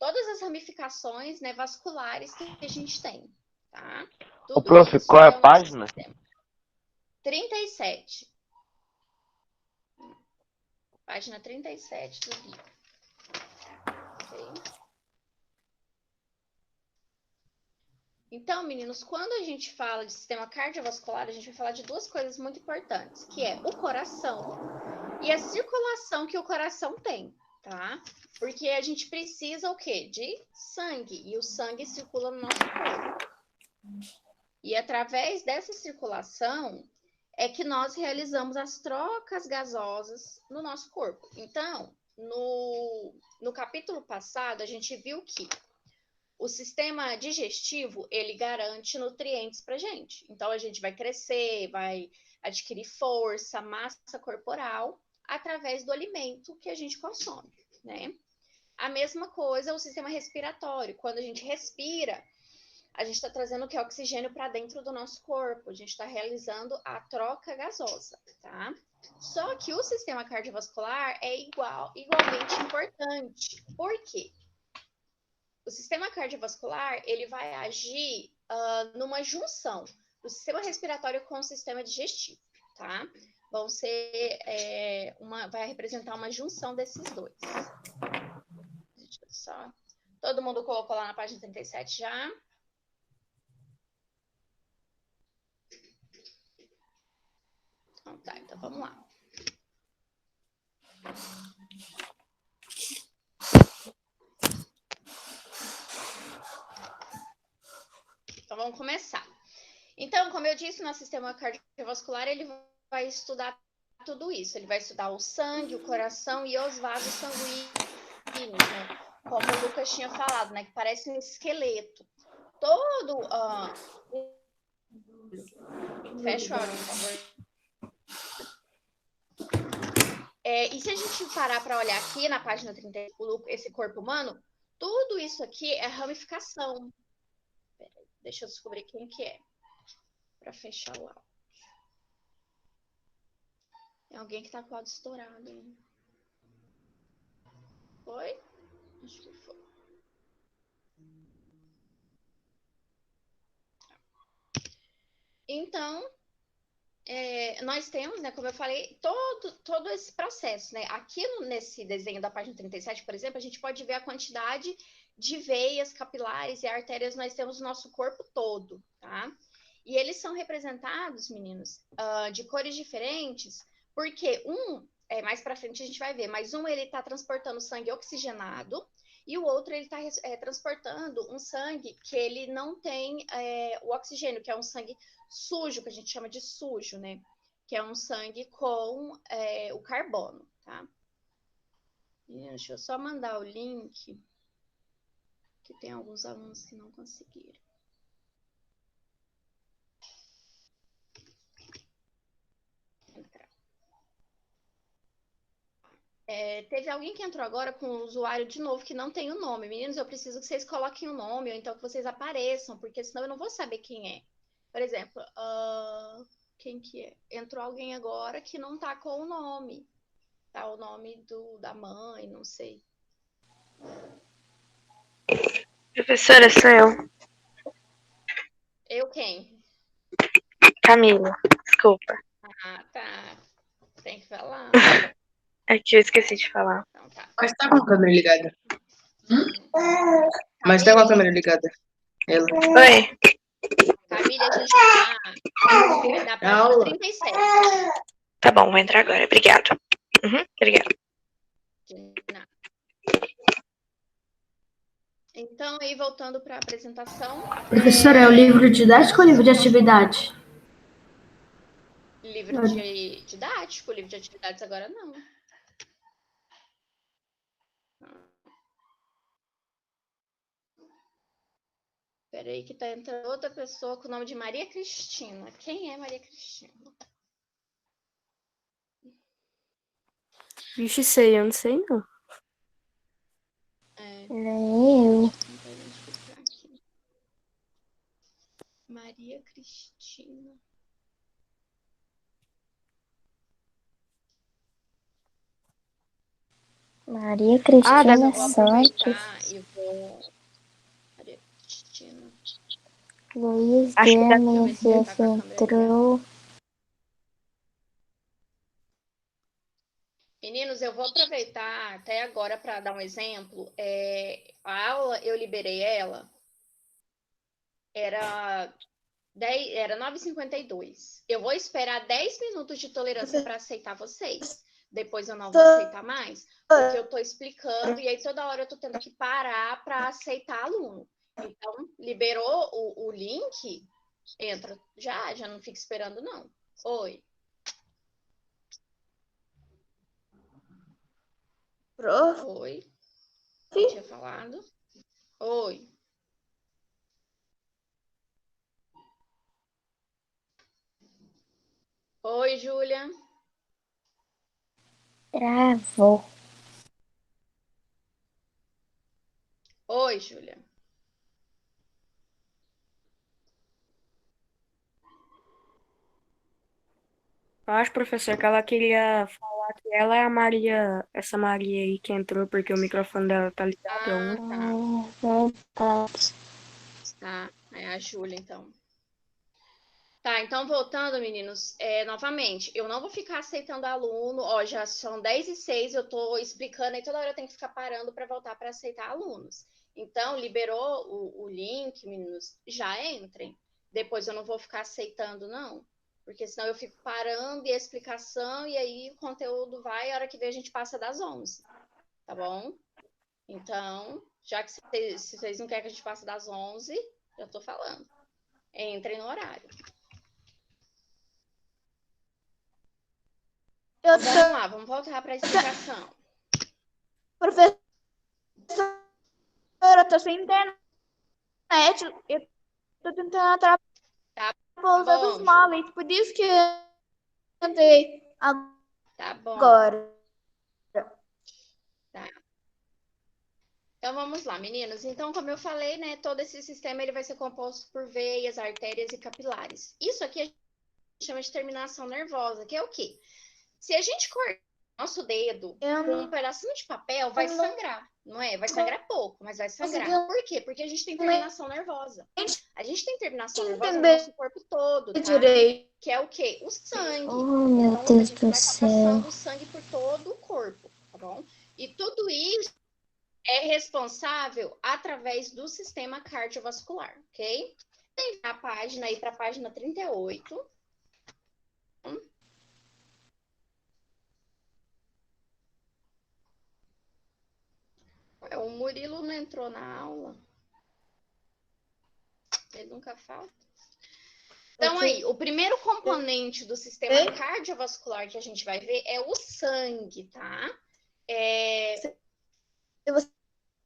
todas as ramificações, né, vasculares que a gente tem, tá? Ô, prof, qual é a página? 37. Página 37 do livro. Ok? Então, meninos, quando a gente fala de sistema cardiovascular, a gente vai falar de duas coisas muito importantes, que é o coração e a circulação que o coração tem, tá? Porque a gente precisa o quê? De sangue, e o sangue circula no nosso corpo. E através dessa circulação é que nós realizamos as trocas gasosas no nosso corpo. Então, no capítulo passado, a gente viu que o sistema digestivo, ele garante nutrientes pra gente. Então, a gente vai crescer, vai adquirir força, massa corporal, através do alimento que a gente consome, né? A mesma coisa é o sistema respiratório. Quando a gente respira, a gente está trazendo o que? Oxigênio para dentro do nosso corpo. A gente está realizando a troca gasosa, tá? Só que o sistema cardiovascular é igualmente importante. Por quê? O sistema cardiovascular, ele vai agir numa junção do sistema respiratório com o sistema digestivo, tá? Vão ser, vai representar uma junção desses dois. Deixa eu só... Todo mundo colocou lá na página 37 já? Então tá, então vamos lá. Então vamos começar. Então, como eu disse, nosso sistema cardiovascular, ele vai estudar tudo isso. Ele vai estudar o sangue, o coração e os vasos sanguíneos, né? Como o Lucas tinha falado, né? Que parece um esqueleto. Todo... Fecha o áudio, por favor. E se a gente parar para olhar aqui na página 30, esse corpo humano, tudo isso aqui é ramificação. Peraí, deixa eu descobrir quem que é. Para fechar o áudio. Tem alguém que tá com o áudio estourado, hein? Foi? Acho que foi. Então, nós temos, né, como eu falei, todo esse processo, né? Aqui nesse desenho da página 37, por exemplo, a gente pode ver a quantidade de veias, capilares e artérias nós temos no nosso corpo todo, tá? E eles são representados, meninos, de cores diferentes, porque mais para frente a gente vai ver, mas ele está transportando sangue oxigenado e o outro ele está transportando um sangue que ele não tem o oxigênio, que é um sangue sujo, que a gente chama de sujo, né? Que é um sangue com o carbono, tá? Deixa eu só mandar o link, que tem alguns alunos que não conseguiram. Teve alguém que entrou agora com o usuário de novo que não tem o nome. Meninos, eu preciso que vocês coloquem o nome, ou então que vocês apareçam, porque senão eu não vou saber quem é. Por exemplo, quem que é? Entrou alguém agora que não tá com o nome. Tá o nome da mãe, não sei. Professora, sou eu. Eu quem? Camila, desculpa. Ah, tá. Tem que falar. Aqui eu esqueci de falar. Então tá. Mas tá com a câmera ligada. Mas tá com a câmera ligada. Ela. Oi. Camila, a gente tá na página 37. Tá bom, vou entrar agora. Obrigado. Obrigada. Então, aí voltando para a apresentação. Professora, é o livro didático ou livro de atividade? Livro de didático, livro de atividades agora não. Peraí que tá entrando outra pessoa com o nome de Maria Cristina. Quem é Maria Cristina? Vixe, sei, eu não sei não. Nem eu. Maria Cristina. Maria Mas Cristina eu vou aproveitar Santos. e vou. Maria Cristina. Luiz Acho que dá- Deixa eu ver se ele tá DMFF com a câmera ligada. entrou. Meninos, eu vou aproveitar até agora para dar um exemplo. A aula, eu liberei ela, era 9h52. Eu vou esperar 10 minutos de tolerância para aceitar vocês. Depois eu não vou aceitar mais, porque eu estou explicando e aí toda hora eu estou tendo que parar para aceitar aluno. Então, liberou o link, entra já não fica esperando, não. Oi. Prof. Oi. Eu tinha falado. Oi. Oi, Júlia. Travou. Oi, Júlia. Eu acho, professor, que ela queria falar que ela é a Maria, essa Maria aí que entrou porque o microfone dela tá ligado. Ah, tá. Verdade. Tá. É a Júlia, então. Tá, então voltando, meninos, novamente, eu não vou ficar aceitando aluno, ó, já são 10h06, eu tô explicando, e toda hora eu tenho que ficar parando para voltar para aceitar alunos. Então, liberou o link, meninos, já entrem. Depois eu não vou ficar aceitando, não, porque senão eu fico parando e a explicação, e aí o conteúdo vai, a hora que vem a gente passa das 11, tá bom? Então, já que se vocês não querem que a gente passe das 11, já tô falando. Entrem no horário. Então, vamos lá, vamos voltar para a explicação. Professora, eu tô sem internet. Eu tô tentando atrapalhar Tá a pousa dos bom, móveis. Por isso que eu entrei Tá bom. agora. Tá. Então, vamos lá, meninos. Então, como eu falei, né, todo esse sistema ele vai ser composto por veias, artérias e capilares. Isso aqui a gente chama de terminação nervosa, que é o quê? Se a gente cortar nosso dedo com um pedacinho de papel, vai sangrar, não é? Vai sangrar pouco, mas vai sangrar. Por quê? Porque a gente tem terminação nervosa. A gente tem terminação nervosa no nosso corpo todo, tá? Direito. Que é o quê? O sangue. Oh, meu Então, a Deus gente do vai estar céu. passando o sangue por todo o corpo, tá bom? E tudo isso é responsável através do sistema cardiovascular, ok? Tem a página aí para a página 38. O Murilo não entrou na aula. Ele nunca falta. Então, aí, o primeiro componente do sistema cardiovascular que a gente vai ver é o sangue, tá?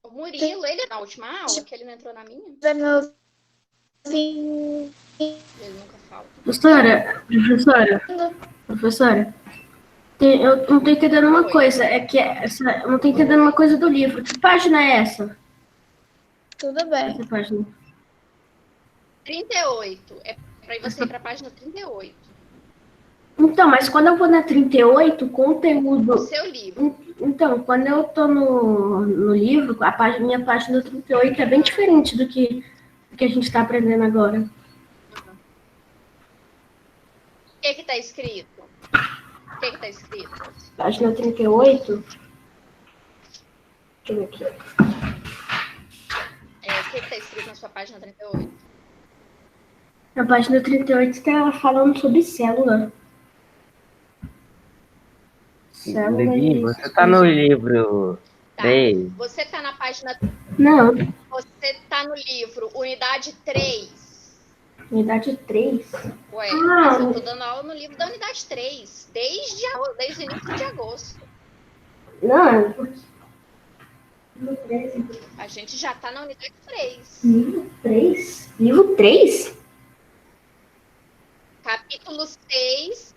O Murilo, ele na última aula, que ele não entrou na minha, Sim. ele nunca falta. Professora, eu não tô entendendo uma Oi. coisa, eu não tô entendendo uma coisa do livro. Que página é essa? Tudo bem. Essa página. 38. É para você ir para a página 38. Então, mas quando eu vou na 38, o O conteúdo. seu livro. Então, quando eu tô no livro, minha página 38 é bem diferente do que a gente está aprendendo agora. O que está escrito? O que está escrito? Página 38. Deixa eu ver aqui. O que está escrito na sua página 38? Na página 38 está falando sobre célula. Levi, você tá no livro Tá. 3. Você está na página. Não, Você está no livro Unidade 3. unidade 3. Ué, Ah. mas eu tô dando aula no livro da Unidade 3. Desde o início de agosto. Não, livro 3. A gente já tá na Unidade 3. Livro 3? Livro 3? Capítulo 6,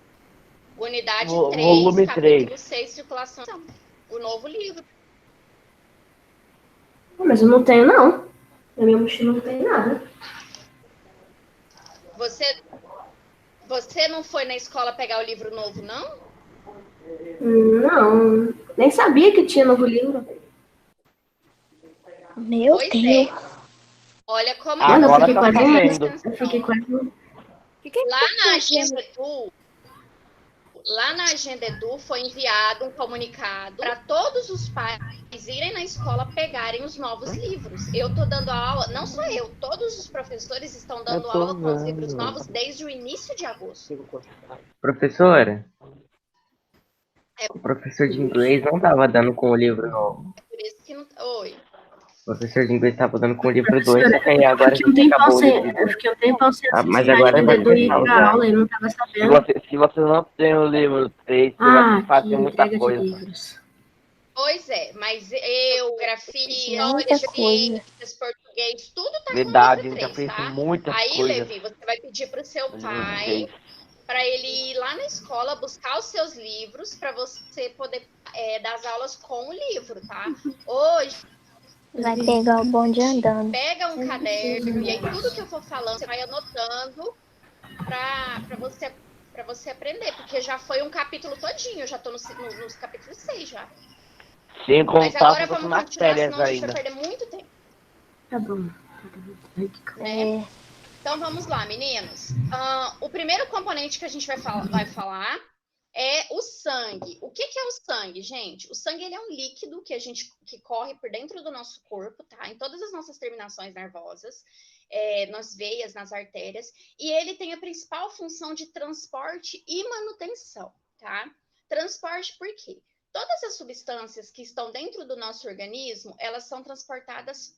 Unidade 3, Volume capítulo 3. 6, circulação. O novo livro. Mas eu não tenho, não. Na minha mochila não tem nada. Você não foi na escola pegar o livro novo, não? Não, nem sabia que tinha novo livro. Meu Pois Deus. é. Olha como Mano, eu Agora fiquei tá quase um mês. sabendo. Eu fiquei quase um lá na Agenda Edu, foi enviado um comunicado para todos os pais irem na escola pegarem os novos livros. Eu estou dando aula, não só eu, todos os professores estão dando aula com os livros novos desde o início de agosto. Professora, É o professor de inglês não tava dando com o livro novo. por isso que não. Oi. O professor de inglês tava dando com o livro 2, professora. só que aí agora a Fiquei um gente tempão acabou o sem, livro eu 2. fiquei um tempão sem Mas assistir a agora agenda vai do ir começar a pra usar. aula e não tava Se sabendo. você não tem o livro 3, você vai ter que Ah, que fazer muita entrega de coisa. livros. Pois é, mas geografia, Muita história, coisa. ciências, português, tudo tá com o Verdade, a livro gente já 3, fez tá? muitas Aí, coisas Levi, você vai pedir pro seu no livro pai 3. para ele ir lá na escola buscar os seus livros para você poder dar as aulas com o livro, tá? Hoje, Vai pegar o bonde andando. pega um caderno e aí tudo que eu for falando, você vai anotando para você aprender, porque já foi um capítulo todinho, eu já tô nos capítulos 6 já. Sem Mas contar agora as vamos nas continuar, férias senão a gente vai ainda. perder muito tempo, Tá bom. né? É, Então vamos lá, meninos. O primeiro componente que a gente vai falar é o sangue. O que é o sangue, gente? O sangue ele é um líquido que corre por dentro do nosso corpo, tá? Em todas as nossas terminações nervosas, nas veias, nas artérias, e ele tem a principal função de transporte e manutenção, tá? Transporte por quê? Todas as substâncias que estão dentro do nosso organismo, elas são transportadas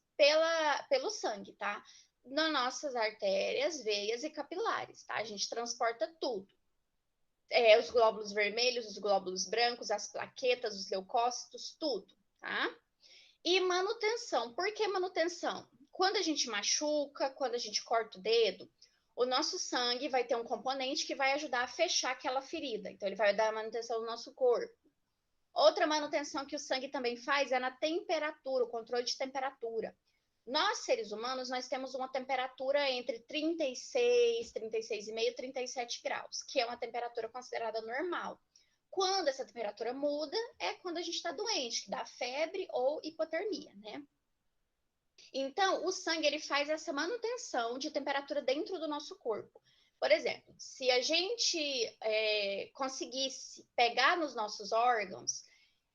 pelo sangue, tá? Nas nossas artérias, veias e capilares, tá? A gente transporta tudo. Os glóbulos vermelhos, os glóbulos brancos, as plaquetas, os leucócitos, tudo, tá? E manutenção. Por que manutenção? Quando a gente machuca, quando a gente corta o dedo, o nosso sangue vai ter um componente que vai ajudar a fechar aquela ferida. Então, ele vai dar manutenção no nosso corpo. Outra manutenção que o sangue também faz é na temperatura, o controle de temperatura. Nós, seres humanos, nós temos uma temperatura entre 36, 36,5 e 37 graus, que é uma temperatura considerada normal. Quando essa temperatura muda, é quando a gente está doente, que dá febre ou hipotermia, né? Então, o sangue, ele faz essa manutenção de temperatura dentro do nosso corpo. Por exemplo, se a gente conseguisse pegar nos nossos órgãos,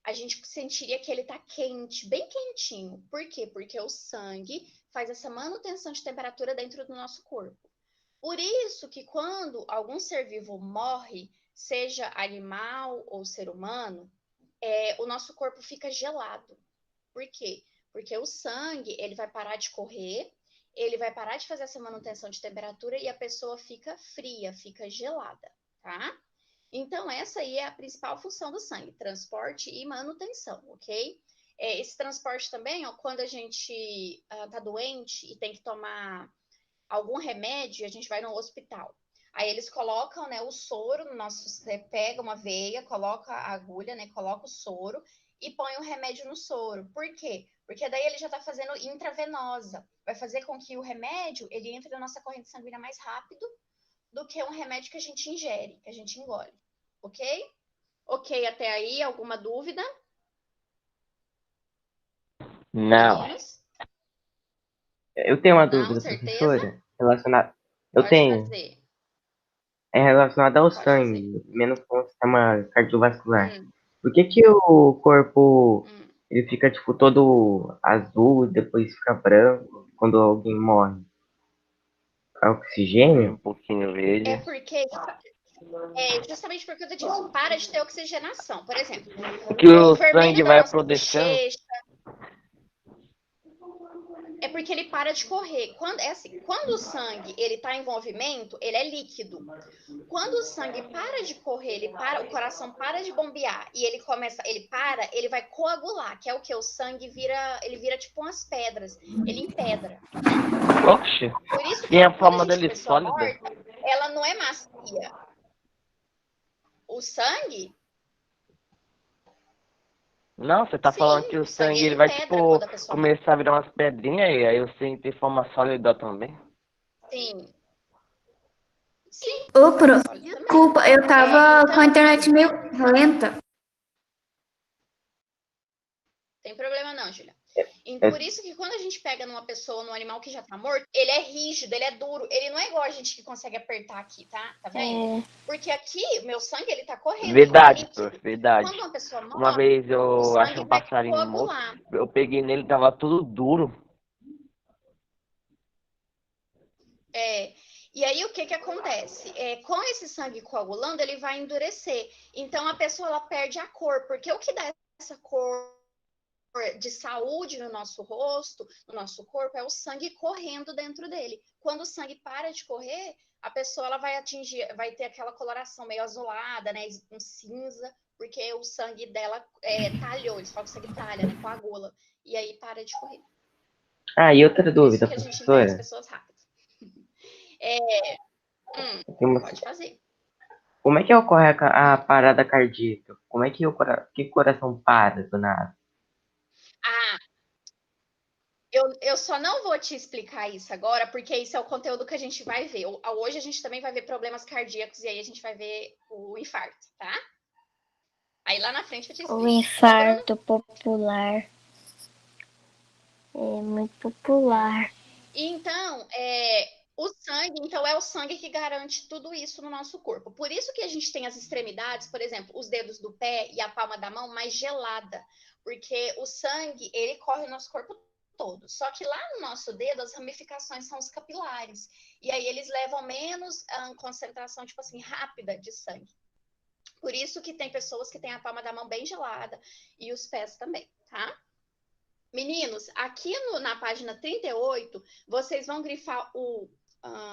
a gente sentiria que ele está quente, bem quentinho. Por quê? Porque o sangue faz essa manutenção de temperatura dentro do nosso corpo. Por isso que quando algum ser vivo morre, seja animal ou ser humano, o nosso corpo fica gelado. Por quê? Porque o sangue, ele vai parar de correr, ele vai parar de fazer essa manutenção de temperatura e a pessoa fica fria, fica gelada, tá? Então, essa aí é a principal função do sangue, transporte e manutenção, ok? Esse transporte também, ó, quando a gente tá doente e tem que tomar algum remédio, a gente vai no hospital. Aí eles colocam, né, o soro no nosso... Você pega uma veia, coloca a agulha, né, coloca o soro e põe o remédio no soro. Por quê? Porque daí ele já tá fazendo intravenosa. Vai fazer com que o remédio, ele entre na nossa corrente sanguínea mais rápido do que um remédio que a gente ingere, que a gente engole. Ok? Ok, até aí, alguma dúvida? Não. Meninos? Eu tenho uma Não, dúvida, certeza? professora, relacionada. Eu Pode tenho. fazer. É relacionada ao Pode sangue, menos com o sistema cardiovascular. Hum, Por que o corpo hum. ele fica tipo todo azul e depois fica branco quando alguém morre? Oxigênio? Um pouquinho verde. Porque justamente por conta disso, para de ter oxigenação. Por exemplo, Que o o vermelho sangue da vai nossa apodrecendo. bochecha é porque ele para de correr. Quando o sangue ele está em movimento, ele é líquido. Quando o sangue para de correr, o coração para de bombear e ele vai coagular, que é o que o sangue ele vira tipo umas pedras, ele empedra. Oxe. Por isso que E a quando forma a gente vê dele pessoa sólida? morta, ela não é macia. O sangue? Não, você tá Sim, falando que o o sangue sangue ele ele vai empedra tipo quando a pessoa morre. começar a virar umas pedrinhas e aí o sangue tem forma sólida também. Sim. Ô, prof, Sólido também. desculpa, eu tava então- com a internet meio lenta. Tem problema não, Julia. E É. por isso que quando a gente pega numa pessoa, num animal que já tá morto, ele é rígido, ele é duro. Ele não é igual a gente que consegue apertar aqui, tá? Tá vendo? Porque aqui, meu sangue, ele tá correndo. Verdade, ele é prof, líquido. verdade. Quando uma pessoa morre, Uma vez o eu achei sangue um vai passarinho morto, coagular. eu peguei nele, tava tudo duro. E aí, o que que acontece? Com esse sangue coagulando, ele vai endurecer. Então, a pessoa, ela perde a cor. Porque o que dá essa cor de saúde no nosso rosto, no nosso corpo, é o sangue correndo dentro dele. Quando o sangue para de correr, a pessoa ela vai ter aquela coloração meio azulada, né, um cinza, porque o sangue dela talhou, eles falam que o sangue talha, né, coagula, e aí para de correr. Ah, e outra Por dúvida, isso que a gente enterra as professora. pessoas rápido. Tem uma- Pode fazer. Como é que ocorre a parada cardíaca? Como é que que o coração para do nada? Ah, eu só não vou te explicar isso agora, porque isso é o conteúdo que a gente vai ver. Hoje a gente também vai ver problemas cardíacos e aí a gente vai ver o infarto, tá? Aí lá na frente eu te O explico. infarto popular é muito popular. Então, o sangue, então é o sangue que garante tudo isso no nosso corpo. Por isso que a gente tem as extremidades, por exemplo, os dedos do pé e a palma da mão mais gelada, porque o sangue, ele corre o nosso corpo todo. Só que lá no nosso dedo, as ramificações são os capilares. E aí eles levam menos concentração, tipo assim, rápida de sangue. Por isso que tem pessoas que têm a palma da mão bem gelada e os pés também, tá? Meninos, aqui na página 38, vocês vão grifar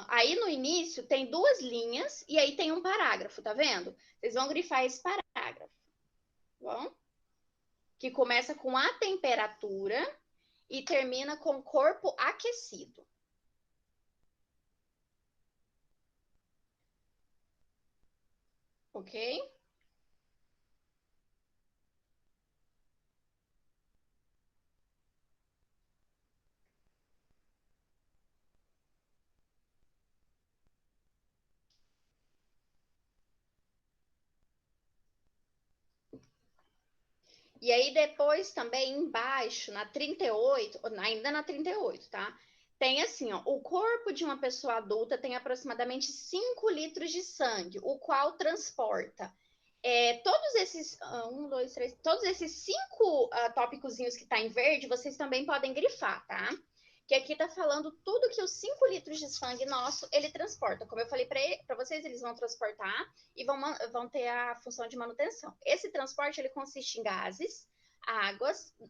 aí no início tem 2 linhas e aí tem um parágrafo, tá vendo? Vocês vão grifar esse parágrafo, tá bom? Que começa com a temperatura e termina com corpo aquecido. Ok? E aí depois também embaixo, na 38, ainda na 38, tá? Tem assim, ó, o corpo de uma pessoa adulta tem aproximadamente 5 litros de sangue, o qual transporta todos esses, todos esses 5 tópicozinhos que tá em verde, vocês também podem grifar, tá? Que aqui tá falando tudo que os 5 litros de sangue nosso, ele transporta. Como eu falei para vocês, eles vão transportar e vão ter a função de manutenção. Esse transporte, ele consiste em gases,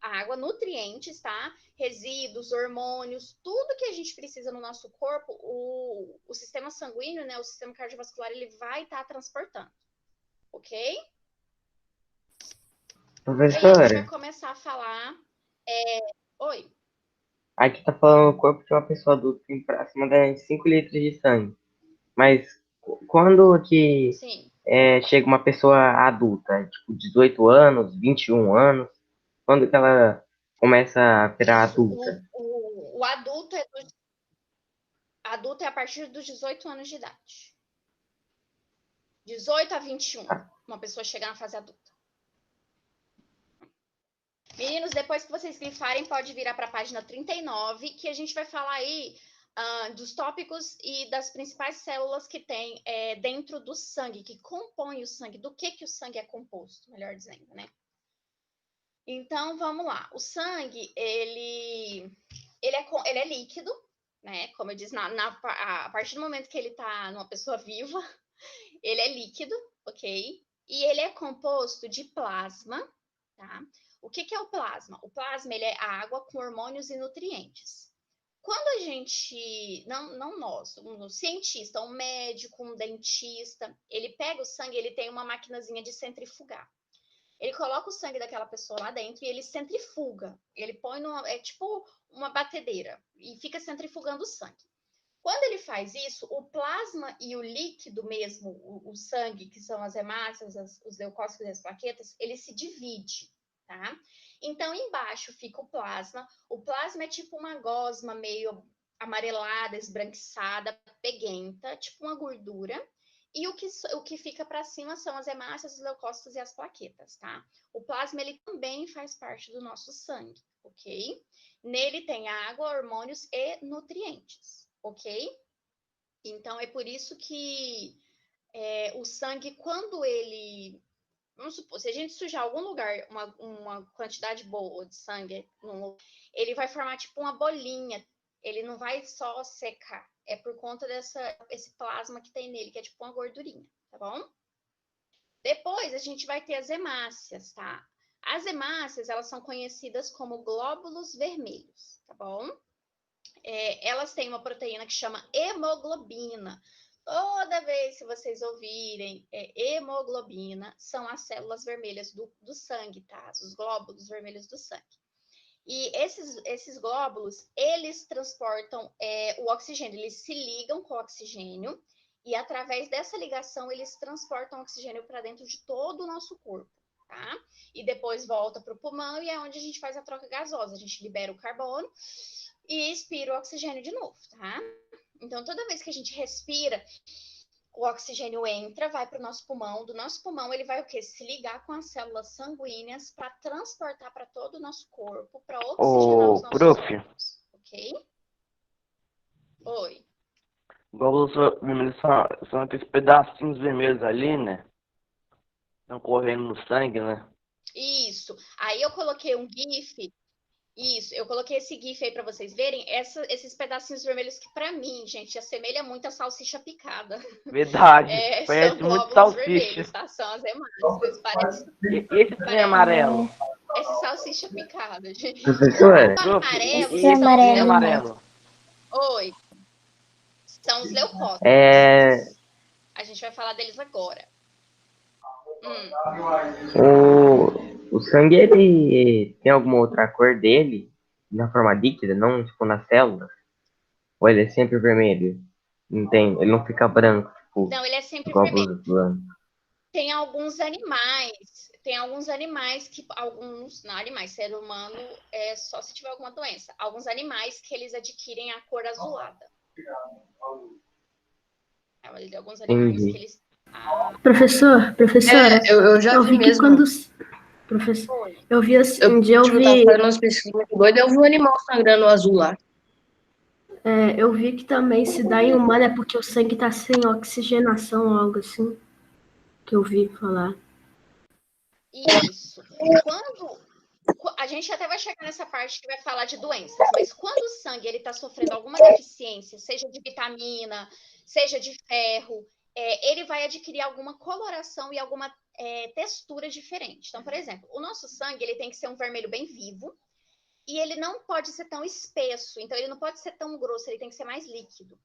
água, nutrientes, tá? Resíduos, hormônios, tudo que a gente precisa no nosso corpo, o sistema sanguíneo, né, o sistema cardiovascular, ele vai estar transportando, ok? E aí a gente vai Professora, começar a falar... Oi? aqui tá falando o corpo de uma pessoa adulta tem aproximadamente 5 litros de sangue. Mas quando que Sim. chega uma pessoa adulta, tipo 18 anos, 21 anos, quando que ela começa a virar Isso, adulta? o adulto é a partir dos 18 anos de idade. 18 a 21, uma pessoa chega na fase adulta. Meninos, depois que vocês grifarem, pode virar para a página 39, que a gente vai falar aí dos tópicos e das principais células que tem dentro do sangue, que compõem o sangue, do que o sangue é composto, melhor dizendo, né? Então, vamos lá. O sangue, ele é líquido, né? Como eu disse, a partir do momento que ele está numa pessoa viva, ele é líquido, ok? E ele é composto de plasma, tá? O que é o plasma? O plasma, ele é água com hormônios e nutrientes. Quando a gente, não nós, um cientista, um médico, um dentista, ele pega o sangue, ele tem uma maquinazinha de centrifugar. Ele coloca o sangue daquela pessoa lá dentro e ele centrifuga. Ele põe é tipo uma batedeira e fica centrifugando o sangue. Quando ele faz isso, o plasma e o líquido mesmo, o sangue, que são as hemácias, os leucócitos e as plaquetas, ele se divide, tá? Então, embaixo fica o plasma. O plasma é tipo uma gosma meio amarelada, esbranquiçada, peguenta, tipo uma gordura. E o que fica para cima são as hemácias, os leucócitos e as plaquetas, tá? O plasma, ele também faz parte do nosso sangue, ok? Nele tem água, hormônios e nutrientes, ok? Então, é por isso que o sangue, quando ele... Vamos supor, se a gente sujar algum lugar, uma quantidade boa de sangue, ele vai formar tipo uma bolinha. Ele não vai só secar. É por conta esse plasma que tem nele, que é tipo uma gordurinha, tá bom? Depois, a gente vai ter as hemácias, tá? As hemácias, elas são conhecidas como glóbulos vermelhos, tá bom? Elas têm uma proteína que chama hemoglobina. Toda vez que vocês ouvirem hemoglobina, são as células vermelhas do sangue, tá? Os glóbulos vermelhos do sangue. E esses glóbulos, eles transportam o oxigênio, eles se ligam com o oxigênio e através dessa ligação eles transportam oxigênio para dentro de todo o nosso corpo, tá? E depois volta para o pulmão e é onde a gente faz a troca gasosa, a gente libera o carbono e expira o oxigênio de novo, tá? Então, toda vez que a gente respira, o oxigênio entra, vai para o nosso pulmão. Do nosso pulmão, ele vai o quê? Se ligar com as células sanguíneas para transportar para todo o nosso corpo, para oxigenar os Ô, nossos prof, órgãos, ok? Oi. glóbulos vermelhos são aqueles pedacinhos vermelhos ali, né? Estão correndo no sangue, né? Isso. Aí eu coloquei um GIF. Isso, eu coloquei esse GIF aí para vocês verem. Esses pedacinhos vermelhos que, para mim, gente, assemelha muito a salsicha picada. Verdade, São parece muito glóbulos salsicha. vermelhos, tá? São as hemácias. Parece. E esse trem amarelo? Essa salsicha picada, gente. Professora, O Prof, amarelo Esse e esse são os trem amarelo amarelo? Oi. São os leucócitos. é, A gente vai falar deles agora. o sangue, ele tem alguma outra cor dele na forma líquida, não tipo nas células? Ou ele é sempre vermelho? Não tem, ele não fica branco, tipo, Não, ele é sempre vermelho. glóbulos brancos. Tem alguns animais que, não animais, ser humano é só se tiver alguma doença. Alguns animais que eles adquirem a cor azulada. Alguns animais que Entendi. eles... Professora, Eu já eu vi vi que mesmo. quando... Professor, eu vi assim, um dia eu Tipo, vi... tava fazendo umas pesquisas muito doidas, eu vi um animal sangrando azul lá. Eu vi que também se dá em humano é porque o sangue tá sem oxigenação ou algo assim. Que eu vi falar. Isso. A gente até vai chegar nessa parte que vai falar de doenças, mas quando o sangue ele está sofrendo alguma deficiência, seja de vitamina, seja de ferro, ele vai adquirir alguma coloração e alguma textura diferente. Então, por exemplo, o nosso sangue ele tem que ser um vermelho bem vivo e ele não pode ser tão espesso, então ele não pode ser tão grosso, ele tem que ser mais líquido.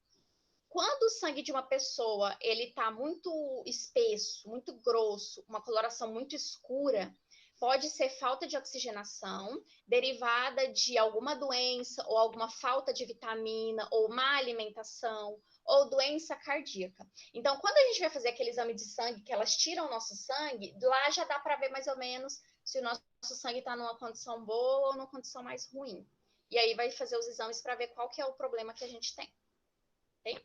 Quando o sangue de uma pessoa ele está muito espesso, muito grosso, uma coloração muito escura, pode ser falta de oxigenação derivada de alguma doença ou alguma falta de vitamina ou má alimentação ou doença cardíaca. Então, quando a gente vai fazer aquele exame de sangue que elas tiram o nosso sangue, lá já dá para ver mais ou menos se o nosso sangue está numa condição boa ou numa condição mais ruim. E aí vai fazer os exames para ver qual que é o problema que a gente tem. Okay?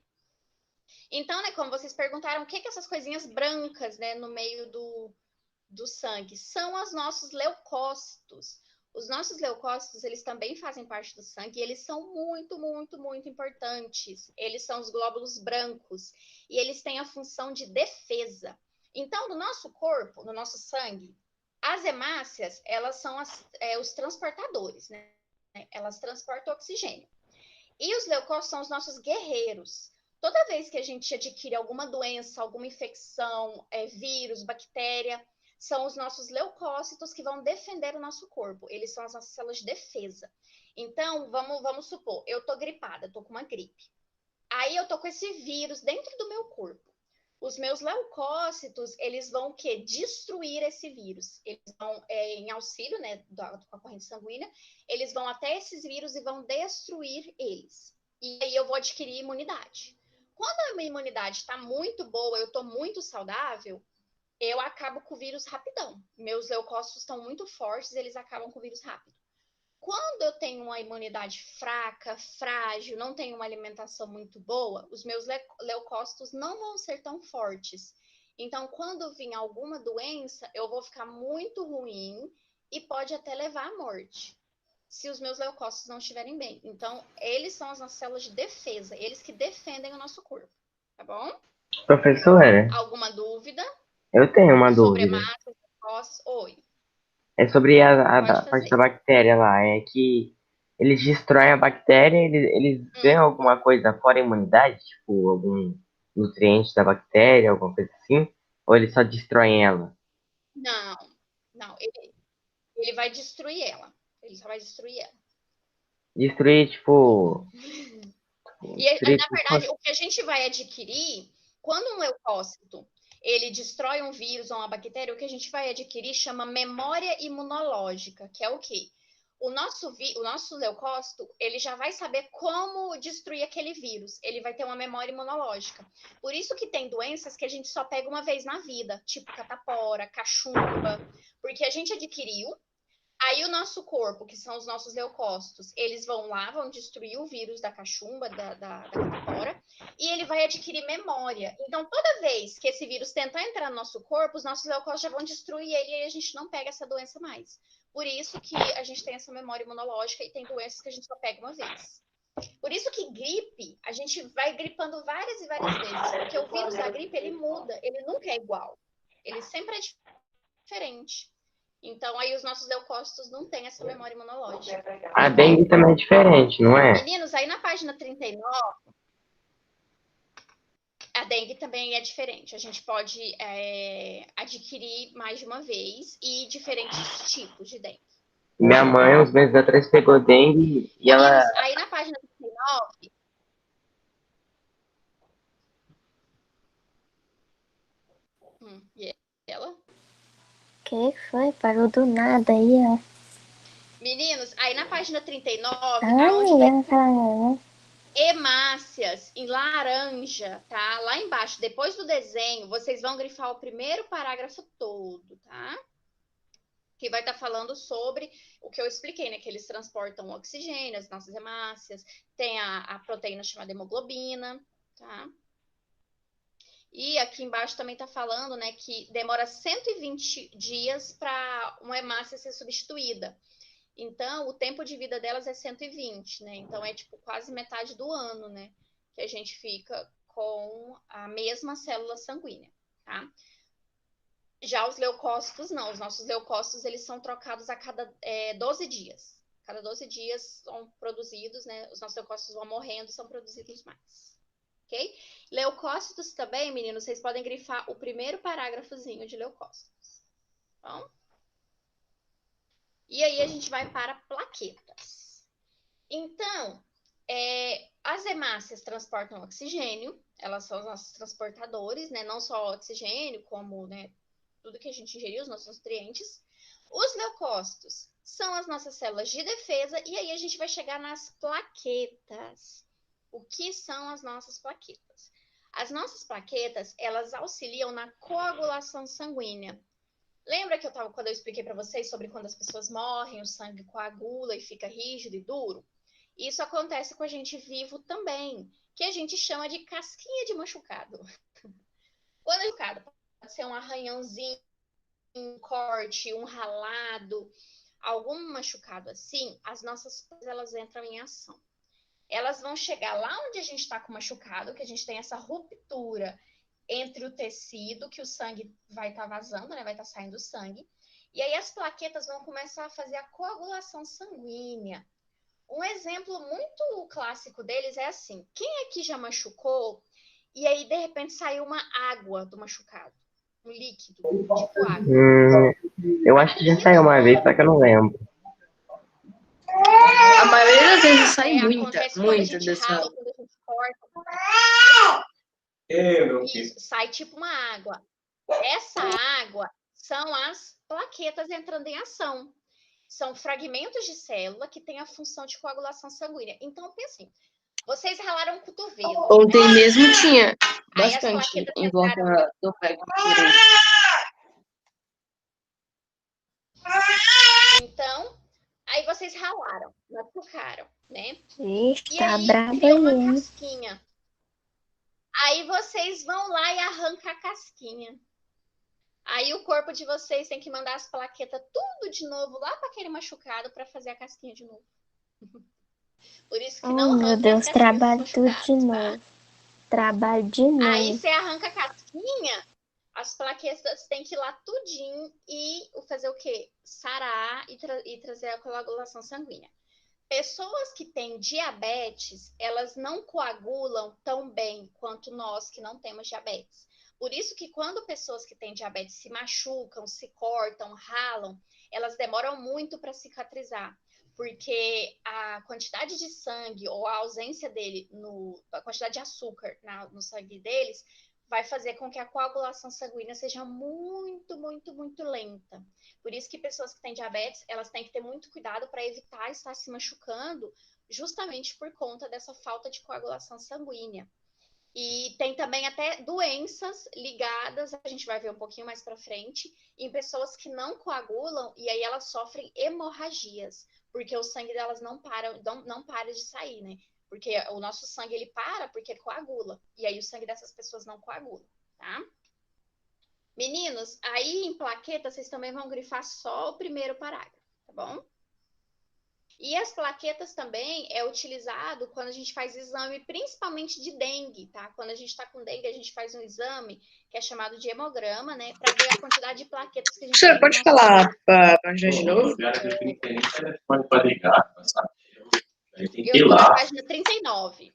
Então, né, como vocês perguntaram, o que que essas coisinhas brancas, né, no meio do sangue? São os nossos leucócitos. Os nossos leucócitos, eles também fazem parte do sangue e eles são muito, muito, muito importantes. Eles são os glóbulos brancos e eles têm a função de defesa. Então, no nosso corpo, no nosso sangue, as hemácias, elas são os transportadores, né? Elas transportam oxigênio. E os leucócitos são os nossos guerreiros. Toda vez que a gente adquire alguma doença, alguma infecção, vírus, bactéria, são os nossos leucócitos que vão defender o nosso corpo. Eles são as nossas células de defesa. Então, vamos supor, eu tô gripada, tô com uma gripe. Aí eu tô com esse vírus dentro do meu corpo. Os meus leucócitos, eles vão o quê? Destruir esse vírus. Eles vão, em auxílio, né, com a corrente sanguínea, eles vão até esses vírus e vão destruir eles. E aí eu vou adquirir imunidade. Quando a minha imunidade está muito boa, eu estou muito saudável, eu acabo com o vírus rapidão. Meus leucócitos estão muito fortes, eles acabam com o vírus rápido. quando eu tenho uma imunidade fraca, frágil, não tenho uma alimentação muito boa, os meus leucócitos não vão ser tão fortes. Então, quando vir alguma doença, eu vou ficar muito ruim e pode até levar à morte, se os meus leucócitos não estiverem bem. Então, eles são as nossas células de defesa, eles que defendem o nosso corpo, tá bom? Professora, Alguma dúvida eu tenho uma sobre dúvida. hemácias, leucócitos? Oi, É sobre pode a parte da fazer. bactéria lá. É que eles destroem a bactéria, eles ganham alguma coisa fora a imunidade? Tipo, algum nutriente da bactéria, alguma coisa assim? Ou eles só destroem ela? Não, não, ele vai destruir ela. Ele só vai destruir ela. Destruir, tipo. E aí, Destruir na como se verdade, fosse- o que a gente vai adquirir, quando um leucócito ele destrói um vírus ou uma bactéria, o que a gente vai adquirir chama memória imunológica, que é o quê? O nosso leucócito, ele já vai saber como destruir aquele vírus. Ele vai ter uma memória imunológica. Por isso que tem doenças que a gente só pega uma vez na vida, tipo catapora, cachumba, porque a gente adquiriu. Aí o nosso corpo, que são os nossos leucócitos, eles vão lá, vão destruir o vírus da cachumba, da catapora, e ele vai adquirir memória. Então, toda vez que esse vírus tentar entrar no nosso corpo, os nossos leucócitos já vão destruir ele e aí a gente não pega essa doença mais. Por isso que a gente tem essa memória imunológica e tem doenças que a gente só pega uma vez. Por isso que gripe, a gente vai gripando várias e várias vezes, porque o vírus da gripe, ele muda, ele nunca é igual. Ele sempre é diferente. Então, aí os nossos leucócitos não têm essa memória imunológica. A dengue também é diferente, não é? Meninos, aí na página 39, a dengue também é diferente. A gente pode adquirir mais de uma vez e diferentes tipos de dengue. Minha mãe, uns meses atrás, pegou dengue e ela. Meninos, aí na página 39, e ela? Que foi? Parou do nada aí, ó. Meninos, aí na página 39, Ai, aonde ela fala, hemácias em laranja, tá? Lá embaixo, depois do desenho, vocês vão grifar o primeiro parágrafo todo, tá? Que vai estar falando sobre o que eu expliquei, né? Que eles transportam oxigênio, as nossas hemácias, tem a proteína chamada hemoglobina, tá? E aqui embaixo também está falando, né, que demora 120 dias para uma hemácia ser substituída. Então, o tempo de vida delas é 120, né? Então, é tipo quase metade do ano, né? Que a gente fica com a mesma célula sanguínea, tá? Já os leucócitos, não. Os nossos leucócitos, eles são trocados a cada 12 dias. Cada 12 dias são produzidos, né? Os nossos leucócitos vão morrendo e são produzidos mais. Ok? Leucócitos também, meninos, vocês podem grifar o primeiro parágrafozinho de leucócitos. Tá bom? E aí a gente vai para plaquetas. Então, as hemácias transportam oxigênio, elas são os nossos transportadores, né? Não só oxigênio, como, né, tudo que a gente ingeriu, os nossos nutrientes. Os leucócitos são as nossas células de defesa, e aí a gente vai chegar nas plaquetas. O que são as nossas plaquetas? As nossas plaquetas, elas auxiliam na coagulação sanguínea. Lembra que quando eu expliquei para vocês sobre quando as pessoas morrem, o sangue coagula e fica rígido e duro? Isso acontece com a gente vivo também, que a gente chama de casquinha de machucado. Quando é machucado, pode ser um arranhãozinho, um corte, um ralado, algum machucado assim, as nossas células elas entram em ação. Elas vão chegar lá onde a gente está com machucado, que a gente tem essa ruptura entre o tecido, que o sangue vai estar vazando, né? Vai estar saindo sangue. E aí as plaquetas vão começar a fazer a coagulação sanguínea. Um exemplo muito clássico deles é assim: quem aqui já machucou e aí de repente saiu uma água do machucado? Um líquido, tipo água. Eu acho que já saiu uma vez, só que eu não lembro. A maioria das vezes sai muita Acontece quando a muita gente dessa. rala, quando a gente corta. Isso, sai tipo uma água. Essa água são as plaquetas entrando em ação. São fragmentos de célula que têm a função de coagulação sanguínea. Então, pensem, vocês ralaram o cotovelo. Ontem mesmo tinha Aí as bastante plaquetas em volta entraram. do pé. Então, Aí vocês ralaram, machucaram, né? Ixi, E tá aí brabo criou uma aí, hein? casquinha. Aí vocês vão lá e arrancam a casquinha. Aí o corpo de vocês tem que mandar as plaquetas tudo de novo lá para aquele machucado para fazer a casquinha de novo. Por isso que Oh, não meu arranquem as Deus, casquinhas dos trabalho tudo de machucados, tá? novo. Trabalho de Aí novo. você arranca a casquinha, as plaquetas têm que ir lá tudinho e fazer o quê? Sarar e trazer a coagulação sanguínea. Pessoas que têm diabetes, elas não coagulam tão bem quanto nós que não temos diabetes. Por isso que quando pessoas que têm diabetes se machucam, se cortam, ralam, elas demoram muito para cicatrizar, porque a quantidade de sangue ou a ausência dele, a quantidade de açúcar no sangue deles, vai fazer com que a coagulação sanguínea seja muito, muito, muito lenta. Por isso que pessoas que têm diabetes, elas têm que ter muito cuidado para evitar estar se machucando, justamente por conta dessa falta de coagulação sanguínea. E tem também até doenças ligadas, a gente vai ver um pouquinho mais para frente, em pessoas que não coagulam e aí elas sofrem hemorragias, porque o sangue delas não para de sair, né? Porque o nosso sangue ele para porque coagula, e aí o sangue dessas pessoas não coagula, tá? Meninos, aí em plaqueta vocês também vão grifar só o primeiro parágrafo, tá bom? E as plaquetas também é utilizado quando a gente faz exame, principalmente de dengue, tá? Quando a gente está com dengue, a gente faz um exame que é chamado de hemograma, né? Para ver a quantidade de plaquetas que a gente Professora, tem no pode nosso falar sangue. para gente de novo? Eu estou na página 39.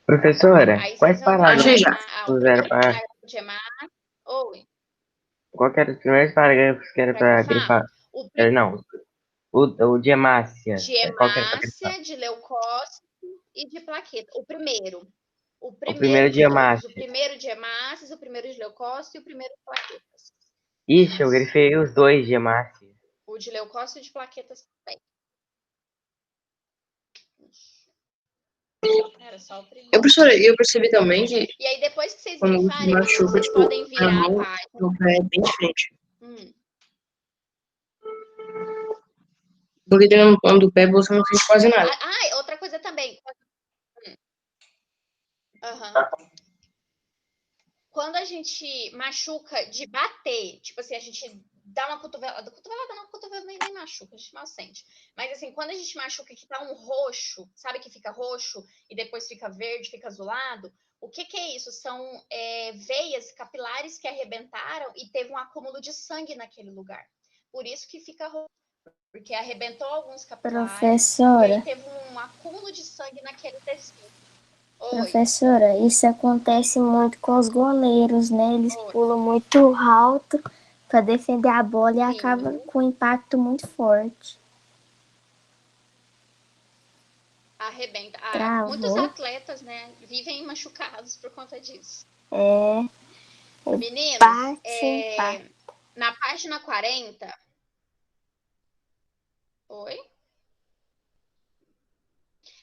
Professora, Aí quais vocês vão ver Achei parágrafos já. o puseram primeiro para. parágrafo de hemácia. Oi, Qual que era os primeiros parágrafos que era para para grifar? grifar? O Não, o de hemácia. de Qual que era para grifar? hemácia, de leucócito e de plaqueta. O primeiro. O O primeiro primeiro de de todos. O hemácia. primeiro de hemácias, o primeiro de leucócito e o primeiro de plaquetas. Ixi, eu Isso. grifei os dois de hemácia. O de leucócito e de plaquetas também. Era só o primeiro. Professora, eu percebi também que E aí, depois que vocês quando você grifarem, meninos, machuca, vocês tipo, podem a virar a mão página. no pé é bem diferente. Porque tem um pano do pé, você não sente quase nada. Ah, outra coisa também. Aham. Quando a gente machuca de bater, tipo assim, a gente dá uma cotovelada não, cotovelo nem machuca, a gente mal sente. Mas assim, quando a gente machuca que tá um roxo, sabe que fica roxo e depois fica verde, fica azulado? O que que é isso? São veias capilares que arrebentaram e teve um acúmulo de sangue naquele lugar. Por isso que fica roxo, porque arrebentou alguns capilares e Professora, aí teve um acúmulo de sangue naquele tecido. Oi, professora, isso acontece muito com os goleiros, né? Eles oi. pulam muito alto para defender a bola e acaba Sim. com um impacto muito forte. Arrebenta. Muitos Travou. atletas, né, vivem machucados por conta disso. É, Meninos, bate, impacta. na página 40. Oi?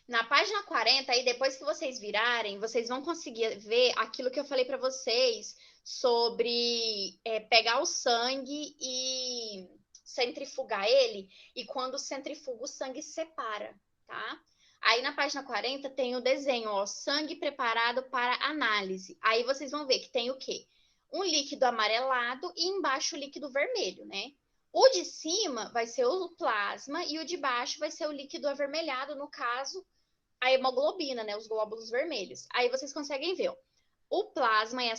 Na página 40, aí depois que vocês virarem, vocês vão conseguir ver aquilo que eu falei para vocês sobre pegar o sangue e centrifugar ele, e quando centrifuga o sangue separa, tá? Aí na página 40 tem o desenho, ó, sangue preparado para análise. Aí vocês vão ver que tem o quê? Um líquido amarelado e embaixo o líquido vermelho, né? O de cima vai ser o plasma e o de baixo vai ser o líquido avermelhado, no caso, a hemoglobina, né? Os glóbulos vermelhos. Aí vocês conseguem ver, ó, o plasma e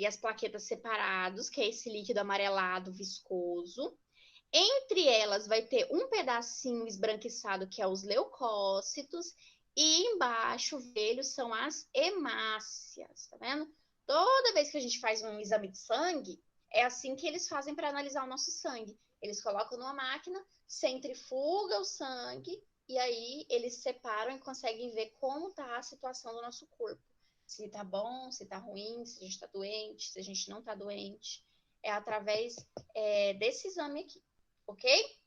as plaquetas separados, que é esse líquido amarelado viscoso. Entre elas vai ter um pedacinho esbranquiçado, que é os leucócitos, e embaixo, vermelho, são as hemácias, tá vendo? Toda vez que a gente faz um exame de sangue, é assim que eles fazem para analisar o nosso sangue. Eles colocam numa máquina, centrifuga o sangue, e aí eles separam e conseguem ver como está a situação do nosso corpo. Se tá bom, se tá ruim, se a gente tá doente, se a gente não tá doente. É através desse exame aqui. Ok?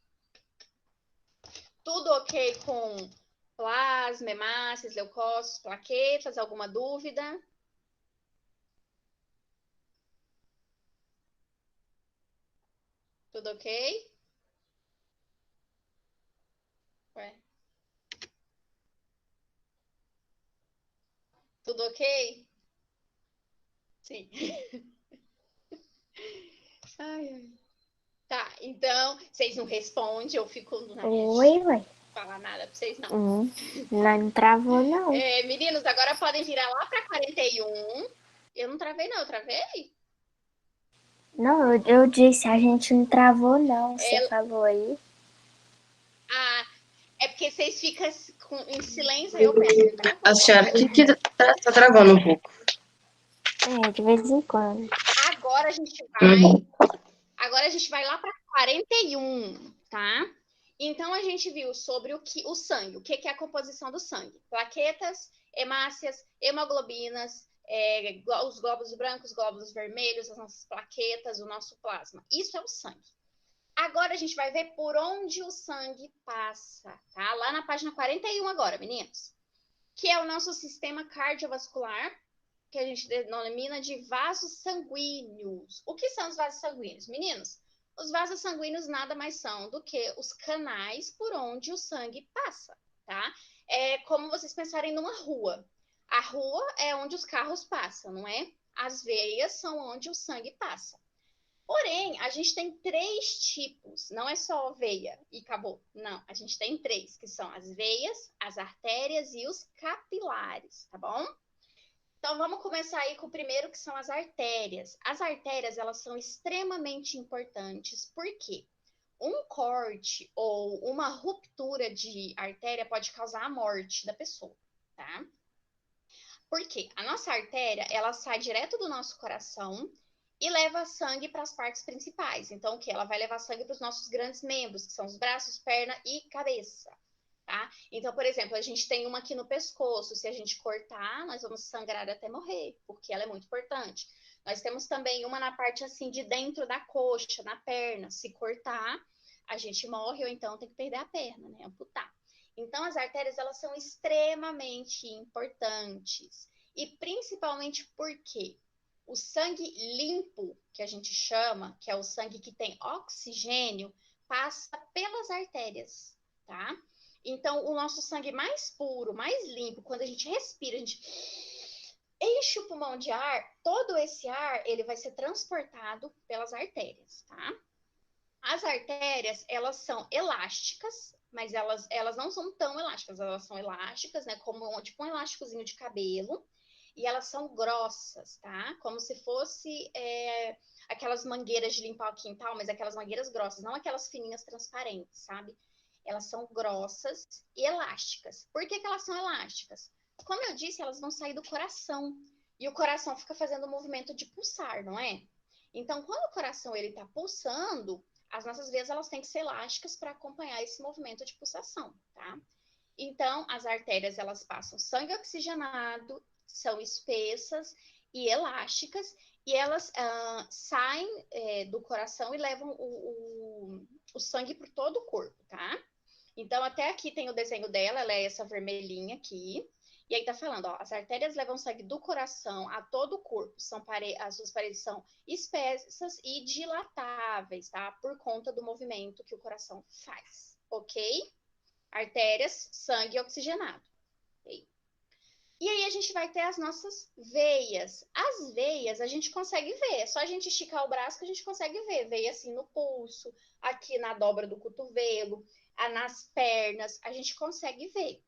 Tudo ok com plasma, hemácias, leucócitos, plaquetas? Alguma dúvida? Tudo ok? tudo ok? Sim. Ai, ai. Tá, então, vocês não respondem, eu fico na minha Oi, ué. falar nada pra vocês, não. Não travou, não. Meninos, agora podem virar lá pra 41. Eu não travei, não, eu travei? Não, eu disse, a gente não travou, não. Você falou aí. Ah, é porque vocês ficam em silêncio, aí eu penso, ele travou. Acharam que tá travando um pouco. De vez em quando. Agora a gente vai lá para 41, tá? Então a gente viu sobre o sangue, o que é a composição do sangue. Plaquetas, hemácias, hemoglobinas, os glóbulos brancos, glóbulos vermelhos, as nossas plaquetas, o nosso plasma. Isso é o sangue. Agora a gente vai ver por onde o sangue passa, tá? Lá na página 41 agora, meninos. Que é o nosso sistema cardiovascular, que a gente denomina de vasos sanguíneos. O que são os vasos sanguíneos? Meninos, os vasos sanguíneos nada mais são do que os canais por onde o sangue passa, tá? É como vocês pensarem numa rua. A rua é onde os carros passam, não é? As veias são onde o sangue passa. Porém, a gente tem 3 tipos, não é só veia e acabou. Não, a gente tem 3, que são as veias, as artérias e os capilares, tá bom? Então, vamos começar aí com o primeiro, que são as artérias. As artérias, elas são extremamente importantes, porque um corte ou uma ruptura de artéria pode causar a morte da pessoa, tá? Por quê? A nossa artéria, ela sai direto do nosso coração e leva sangue para as partes principais. Então, o que? Ela vai levar sangue para os nossos grandes membros, que são os braços, perna e cabeça. Tá? Então, por exemplo, a gente tem uma aqui no pescoço. Se a gente cortar, nós vamos sangrar até morrer, porque ela é muito importante. Nós temos também uma na parte assim de dentro da coxa, na perna. Se cortar, a gente morre ou então tem que perder a perna, né? Amputar. Então, as artérias, elas são extremamente importantes. E principalmente porque o sangue limpo, que a gente chama, que é o sangue que tem oxigênio, passa pelas artérias, tá? Então, o nosso sangue mais puro, mais limpo, quando a gente respira, a gente enche o pulmão de ar, todo esse ar, ele vai ser transportado pelas artérias, tá? As artérias, elas são elásticas, mas elas não são tão elásticas, elas são elásticas, né, como tipo um elásticozinho de cabelo, e elas são grossas, tá? Como se fosse aquelas mangueiras de limpar o quintal, mas aquelas mangueiras grossas, não aquelas fininhas transparentes, sabe? Elas são grossas e elásticas. Por que elas são elásticas? Como eu disse, elas vão sair do coração. E o coração fica fazendo o movimento de pulsar, não é? Então, quando o coração ele está pulsando, as nossas veias elas têm que ser elásticas para acompanhar esse movimento de pulsação, tá? Então, as artérias elas passam sangue oxigenado, são espessas e elásticas, e elas saem do coração e levam o sangue por todo o corpo, tá? Então, até aqui tem o desenho dela, ela é essa vermelhinha aqui. E aí tá falando, ó, as artérias levam sangue do coração a todo o corpo. As suas paredes são espessas e dilatáveis, tá? Por conta do movimento que o coração faz, ok? Artérias, sangue oxigenado. Okay? E aí a gente vai ter as nossas veias. As veias a gente consegue ver, é só a gente esticar o braço que a gente consegue ver. Veia assim no pulso, aqui na dobra do cotovelo, nas pernas, a gente consegue ver.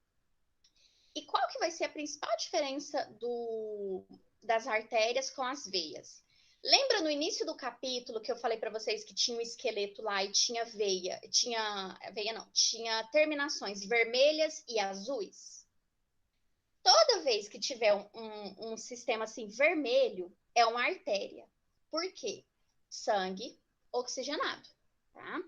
E qual que vai ser a principal diferença das artérias com as veias? Lembra no início do capítulo que eu falei para vocês que tinha um esqueleto lá e tinha tinha terminações vermelhas e azuis? Toda vez que tiver um sistema assim vermelho, é uma artéria. Por quê? Sangue oxigenado, tá?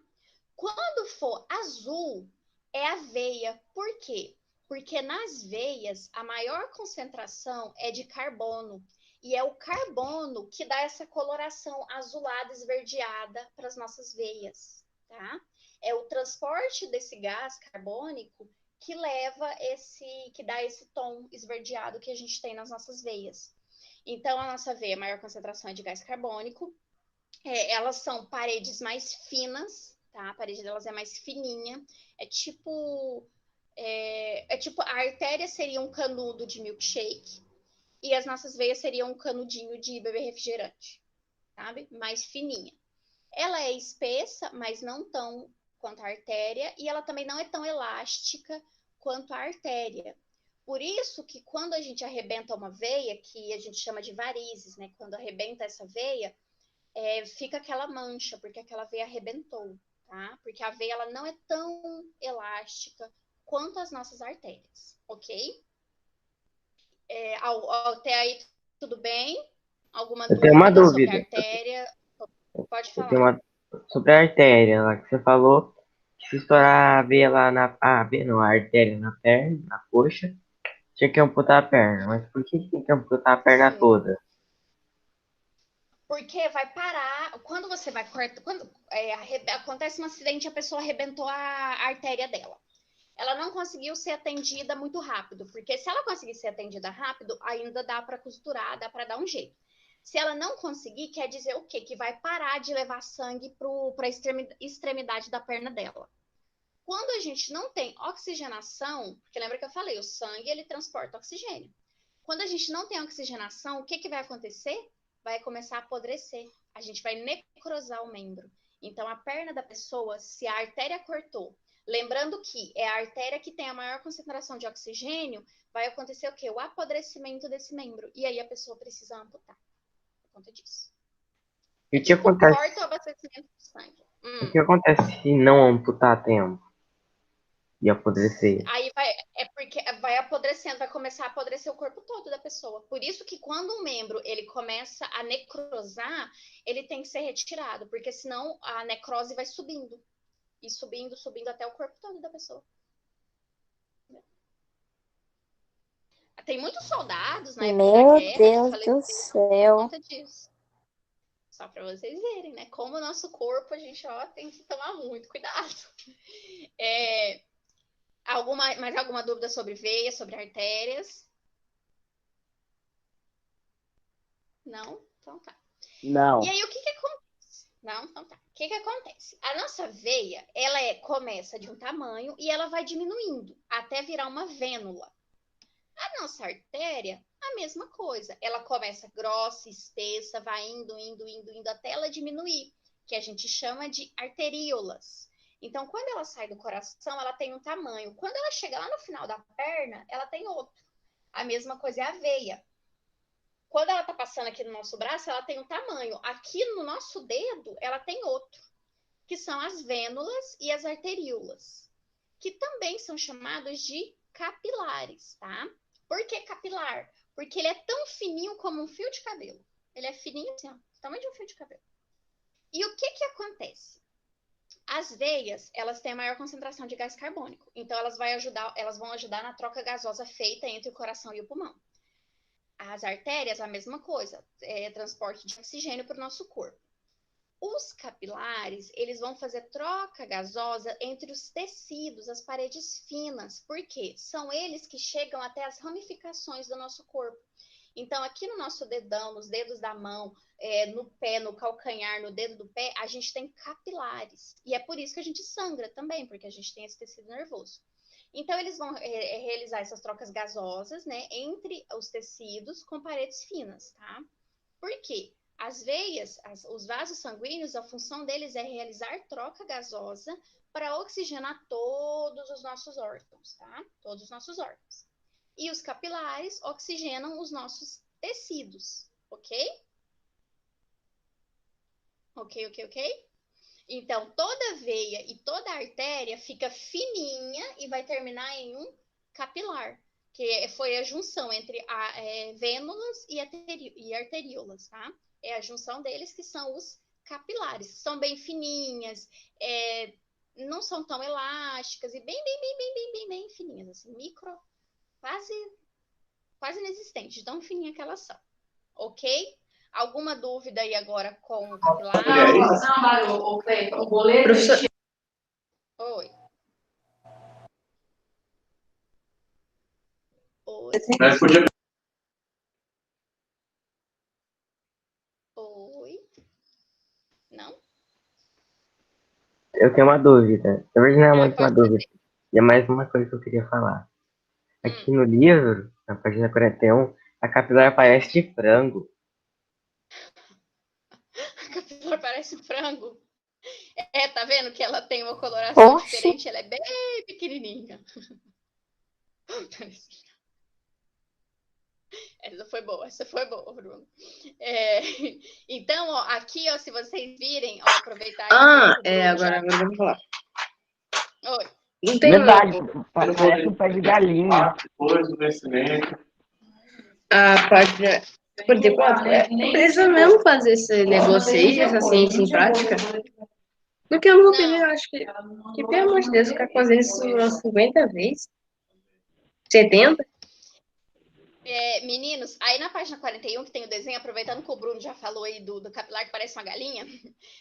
Quando for azul, é a veia. Por quê? Porque nas veias, a maior concentração é de carbono. E é o carbono que dá essa coloração azulada, esverdeada para as nossas veias, tá? É o transporte desse gás carbônico que que dá esse tom esverdeado que a gente tem nas nossas veias. Então, a nossa veia, a maior concentração é de gás carbônico. Elas são paredes mais finas, tá? A parede delas é mais fininha. É tipo a artéria seria um canudo de milkshake e as nossas veias seriam um canudinho de beber refrigerante, sabe? Mais fininha. Ela é espessa, mas não tão quanto a artéria, e ela também não é tão elástica quanto a artéria. Por isso que quando a gente arrebenta uma veia, que a gente chama de varizes, né? Quando arrebenta essa veia, fica aquela mancha, porque aquela veia arrebentou, tá? Porque a veia ela não é tão elástica quanto as nossas artérias, ok? Até aí tudo bem? Alguma Eu tenho uma dúvida sobre a dúvida. artéria? Pode Eu tenho falar. uma sobre a artéria lá que você falou. Que se estourar a veia lá na. A veia não, a artéria na perna, na coxa, tinha que amputar a perna. Mas por que tem que amputar a perna Sim. toda? Porque vai parar. Quando você vai cortar. Quando acontece um acidente, a pessoa arrebentou a artéria dela. Ela não conseguiu ser atendida muito rápido, porque se ela conseguir ser atendida rápido, ainda dá para costurar, dá para dar um jeito. Se ela não conseguir, quer dizer o quê? Que vai parar de levar sangue para a extremidade da perna dela. Quando a gente não tem oxigenação, porque lembra que eu falei, o sangue ele transporta oxigênio. Quando a gente não tem oxigenação, o que vai acontecer? Vai começar a apodrecer. A gente vai necrosar o membro. Então, a perna da pessoa, se a artéria cortou, lembrando que é a artéria que tem a maior concentração de oxigênio, vai acontecer o quê? O apodrecimento desse membro. E aí a pessoa precisa amputar por conta disso. E É o que tipo, acontece? corta o abastecimento de sangue. O que acontece se não amputar a tempo e apodrecer? Aí é porque vai apodrecendo, vai começar a apodrecer o corpo todo da pessoa. Por isso que quando um membro ele começa a necrosar, ele tem que ser retirado, porque senão a necrose vai subindo. E subindo, subindo até o corpo todo da pessoa. Tem muitos soldados na época da Meu guerra que Deus do faleceram por céu. conta disso. Só para vocês verem, né? Como o nosso corpo, a gente tem que tomar muito cuidado. Mais alguma dúvida sobre veias, sobre artérias? Não? Então tá. Não. E aí, o que acontece? Não? Então tá. O que acontece? A nossa veia, ela começa de um tamanho e ela vai diminuindo até virar uma vênula. A nossa artéria, a mesma coisa. Ela começa grossa, espessa, vai indo até ela diminuir, que a gente chama de arteríolas. Então, quando ela sai do coração, ela tem um tamanho. Quando ela chega lá no final da perna, ela tem outro. A mesma coisa é a veia. Quando ela tá passando aqui no nosso braço, ela tem um tamanho. Aqui no nosso dedo, ela tem outro, que são as vênulas e as arteríolas, que também são chamados de capilares, tá? Por que capilar? Porque ele é tão fininho como um fio de cabelo. Ele é fininho assim, ó, tamanho de um fio de cabelo. E o que acontece? As veias, elas têm a maior concentração de gás carbônico. Então, elas vão ajudar na troca gasosa feita entre o coração e o pulmão. As artérias, a mesma coisa, transporte de oxigênio para o nosso corpo. Os capilares, eles vão fazer troca gasosa entre os tecidos, as paredes finas. Por quê? São eles que chegam até as ramificações do nosso corpo. Então, aqui no nosso dedão, nos dedos da mão, no pé, no calcanhar, no dedo do pé, a gente tem capilares. E é por isso que a gente sangra também, porque a gente tem esse tecido nervoso. Então, eles vão realizar essas trocas gasosas, né, entre os tecidos com paredes finas, tá? Por quê? As veias, os vasos sanguíneos, a função deles é realizar troca gasosa para oxigenar todos os nossos órgãos, tá? Todos os nossos órgãos. E os capilares oxigenam os nossos tecidos, ok? Ok? Então, toda veia e toda artéria fica fininha e vai terminar em um capilar, que foi a junção entre vênulas e arteríolas, tá? É a junção deles que são os capilares. São bem fininhas, não são tão elásticas e bem fininhas, assim, quase inexistentes, tão fininha que elas são, ok? Alguma dúvida aí agora com capilares? Professor, Oi. Oi. Oi. Não? Eu tenho uma dúvida. Na verdade, não é muito uma Pode dúvida. fazer. E é mais uma coisa que eu queria falar. Aqui no livro, na página 41, A capilar parece de frango. A capilar parece um frango. Tá vendo que ela tem uma coloração Oxi. diferente? Ela é bem pequenininha. Essa foi boa, Bruno. Então, ó, aqui, ó, se vocês virem, ó, aproveitar aí. Agora eu vou falar. Oi. Não tem Verdade, parece um pé de galinha. Depois do vencimento. a página 44. Precisa mesmo fazer esse negócio aí, essa ciência em prática? Porque eu não vou pedir, eu acho que pelo amor de Deus, ficar fazendo isso umas 50 vezes. 70? Meninos, aí na página 41, que tem o desenho, aproveitando que o Bruno já falou aí do capilar que parece uma galinha,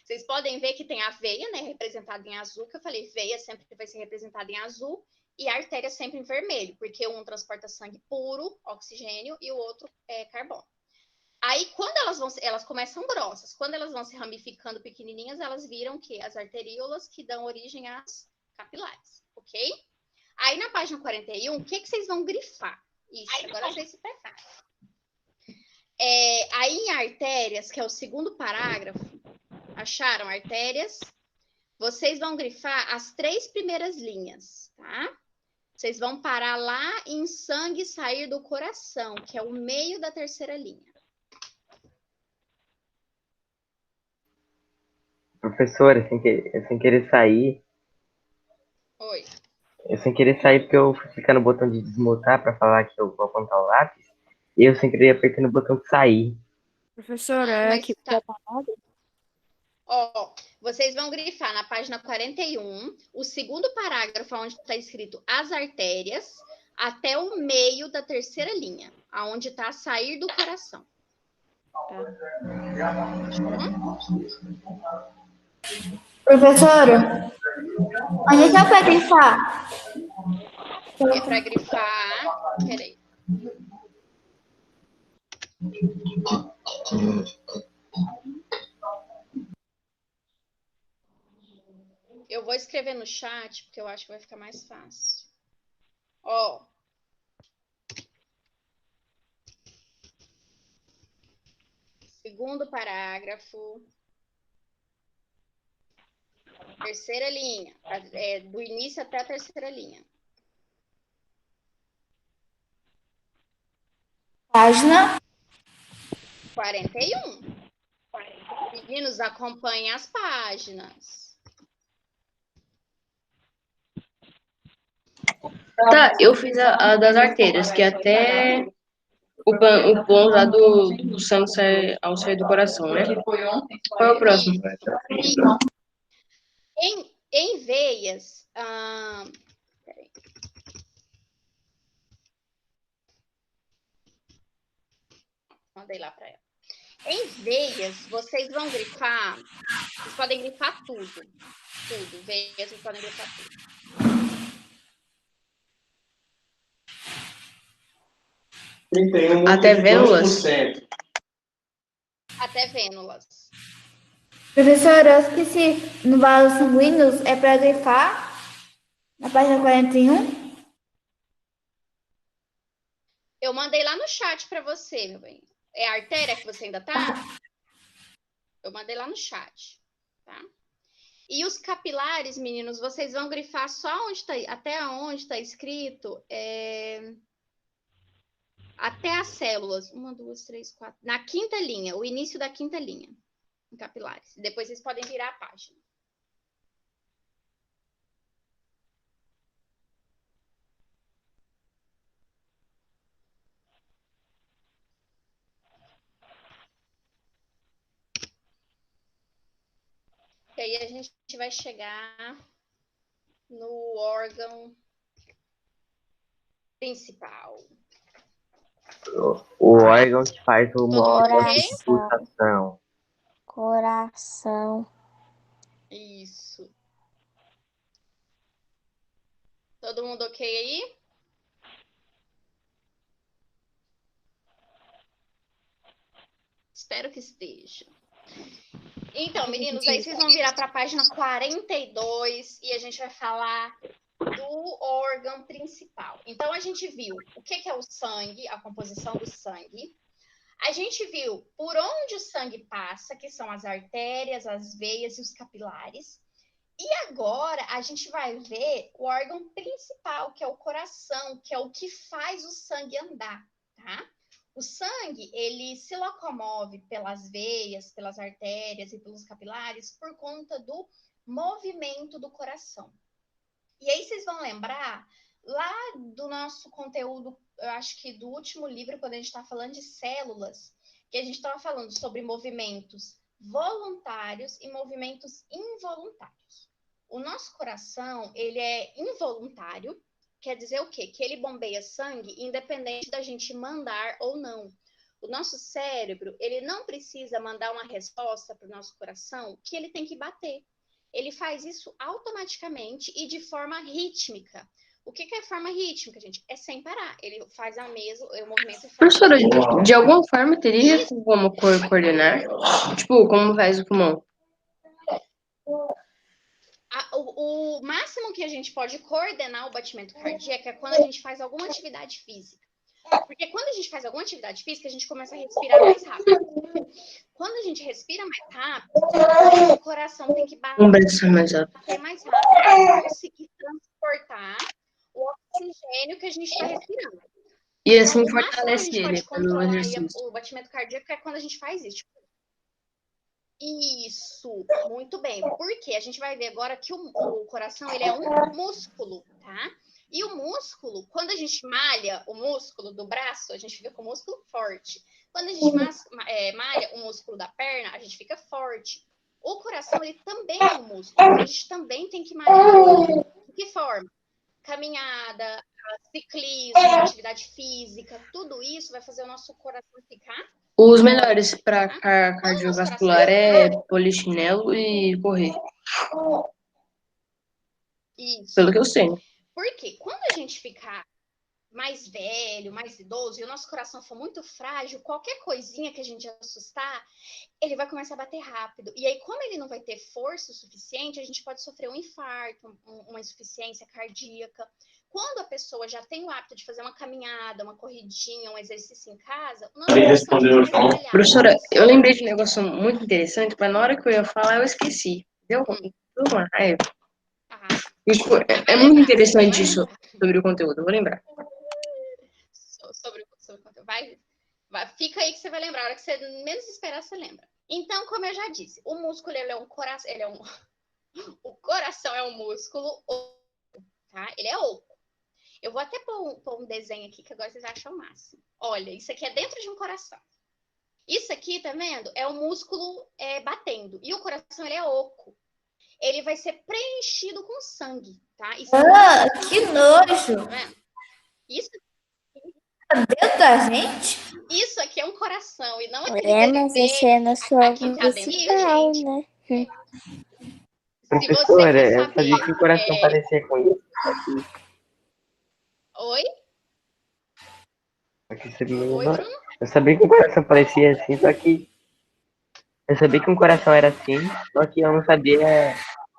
vocês podem ver que tem a veia, né, representada em azul, que eu falei, veia sempre vai ser representada em azul, e a artéria sempre em vermelho, porque um transporta sangue puro, oxigênio, e o outro é carbono. Aí, quando elas começam grossas, quando elas vão se ramificando pequenininhas, elas viram que as arteríolas que dão origem às capilares, ok? Aí, na página 41, o que vocês vão grifar? Ixi, agora vocês se preparam. Aí, em artérias, que é o segundo parágrafo, acharam artérias? Vocês vão grifar as 3 primeiras linhas, tá? Vocês vão parar lá em sangue sair do coração, que é o meio da 3ª linha. Professora, sem querer sair. Oi. Eu sem querer sair porque eu fui clicar no botão de desmutar pra falar que eu vou apontar o lápis. E eu sem querer apertei no botão de sair. Professora, Mas que tá. Ó, vocês vão grifar na página 41, o segundo parágrafo, onde está escrito as artérias, até o meio da 3ª linha, aonde está sair do coração. Tá? Professora, onde é que é pra grifar? É para grifar. Peraí. Eu vou escrever no chat, porque eu acho que vai ficar mais fácil. Ó. Segundo parágrafo. 3ª linha. Do início até a 3ª linha. Página 41. Meninos, acompanhem as páginas. Tá, eu fiz a das artérias, que até o ponto lá do sangue ao sair do coração, né? Qual é o próximo? Em veias. Peraí. Mandei lá para ela. Em veias, vocês vão grifar. Vocês podem grifar tudo. Tudo. Veias, vocês podem grifar tudo. Até vênulas? Até vênulas. Professora, eu esqueci, no vasos sanguíneos é para grifar na página 41? Eu mandei lá no chat para você, meu bem. É a artéria que você ainda tá? Eu mandei lá no chat, tá? E os capilares, meninos, vocês vão grifar só onde tá, até onde está escrito até as células. 1, 2, 3, 4. Na 5ª linha, o início da 5ª linha. Em capilares. Depois vocês podem virar a página. E aí a gente vai chegar no órgão principal. O órgão que faz uma Ok? pulsação. Coração. Isso. Todo mundo ok aí? Espero que esteja. Então, meninos, aí vocês vão virar para a página 42 e a gente vai falar do órgão principal. Então, a gente viu o que é o sangue, a composição do sangue. A gente viu por onde o sangue passa, que são as artérias, as veias e os capilares. E agora a gente vai ver o órgão principal, que é o coração, que é o que faz o sangue andar, tá? O sangue, ele se locomove pelas veias, pelas artérias e pelos capilares por conta do movimento do coração. E aí vocês vão lembrar lá do nosso conteúdo, eu acho que do último livro, quando a gente está falando de células, que a gente estava falando sobre movimentos voluntários e movimentos involuntários. O nosso coração, ele é involuntário, quer dizer o quê? Que ele bombeia sangue independente da gente mandar ou não. O nosso cérebro, ele não precisa mandar uma resposta para o nosso coração que ele tem que bater. Ele faz isso automaticamente e de forma rítmica. O que é forma rítmica, gente? É sem parar. Ele faz o movimento de forma Professora, rítmica. de alguma forma teria como coordenar? Tipo, como faz o pulmão? O máximo que a gente pode coordenar o batimento cardíaco é quando a gente faz alguma atividade física. Porque quando a gente faz alguma atividade física, a gente começa a respirar mais rápido. Quando a gente respira mais rápido, o coração tem que bater mais rápido para conseguir transportar o oxigênio que a gente está respirando. E assim Então, o máximo que a fortalece gente ele pode pelo controlar exercício. o batimento cardíaco é quando a gente faz isso. Isso, muito bem. Porque a gente vai ver agora que o coração ele é um músculo, tá? E o músculo, quando a gente malha o músculo do braço, a gente fica com o músculo forte. Quando a gente malha o músculo da perna, a gente fica forte. O coração, ele também é um músculo. Então a gente também tem que malhar ele. De que forma? Caminhada, ciclismo, atividade física, tudo isso vai fazer o nosso coração ficar... Os melhores para cardiovascular é polichinelo e correr. Isso. Pelo que eu sei, né? Porque quando a gente ficar mais velho, mais idoso, e o nosso coração for muito frágil, qualquer coisinha que a gente assustar, ele vai começar a bater rápido. E aí, como ele não vai ter força o suficiente, a gente pode sofrer um infarto, uma insuficiência cardíaca. Quando a pessoa já tem o hábito de fazer uma caminhada, uma corridinha, um exercício em casa, o nosso coração fica mais trabalhado. Professora, eu lembrei de um negócio muito interessante, mas na hora que eu ia falar, eu esqueci. Deu uma raiva. Tipo, é muito interessante isso sobre o conteúdo, eu vou lembrar. Sobre o conteúdo. Fica aí que você vai lembrar. A hora que você menos esperar, você lembra. Então, como eu já disse, o músculo ele é um coração. O coração é um músculo, tá? Ele é oco. Eu vou até pôr um desenho aqui que agora vocês acham o máximo. Olha, isso aqui é dentro de um coração. Isso aqui, tá vendo? É o músculo batendo. E o coração, ele é oco. Ele vai ser preenchido com sangue, tá? Que nojo! Tá vendo? Isso dentro da gente? Isso aqui é um coração e não aquele mas esse é nosso órgão principal, né? Professora, eu sabia que o coração parecia com isso. Oi? Eu sabia que o coração parecia assim, só que... Eu sabia que um coração era assim, só que eu não sabia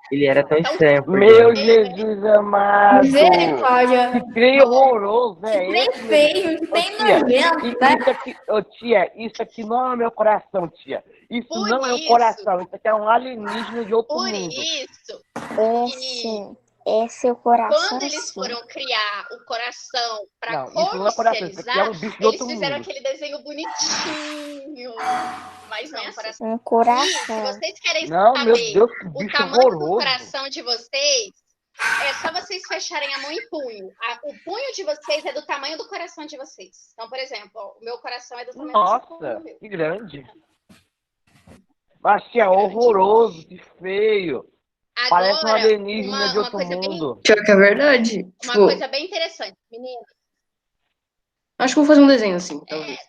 que ele era tão estranho. Meu Jesus amado! Misericórdia! Que trem horroroso, Que trem feio, que trem nojento, né? Tia, isso aqui não é meu coração, tia. Isso não é um coração, isso aqui é um alienígena de outro mundo. Esse é o coração. Quando eles foram criar o coração para É comercializar, um bicho de eles outro fizeram mundo. aquele desenho bonitinho. Mas não é assim. Um coração. Se vocês querem Não, meu saber Deus, que o bicho tamanho do horroroso. coração de vocês, é só vocês fecharem a mão em punho. O punho de vocês é do tamanho do coração de vocês. Então, por exemplo, ó, o meu coração é do tamanho do punho meu. Que grande. Mas tia, horroroso, que feio. Agora, parece um alienígena de outro mundo. Pior que é verdade. Uma coisa bem interessante, menina. Acho que vou fazer um desenho assim, talvez.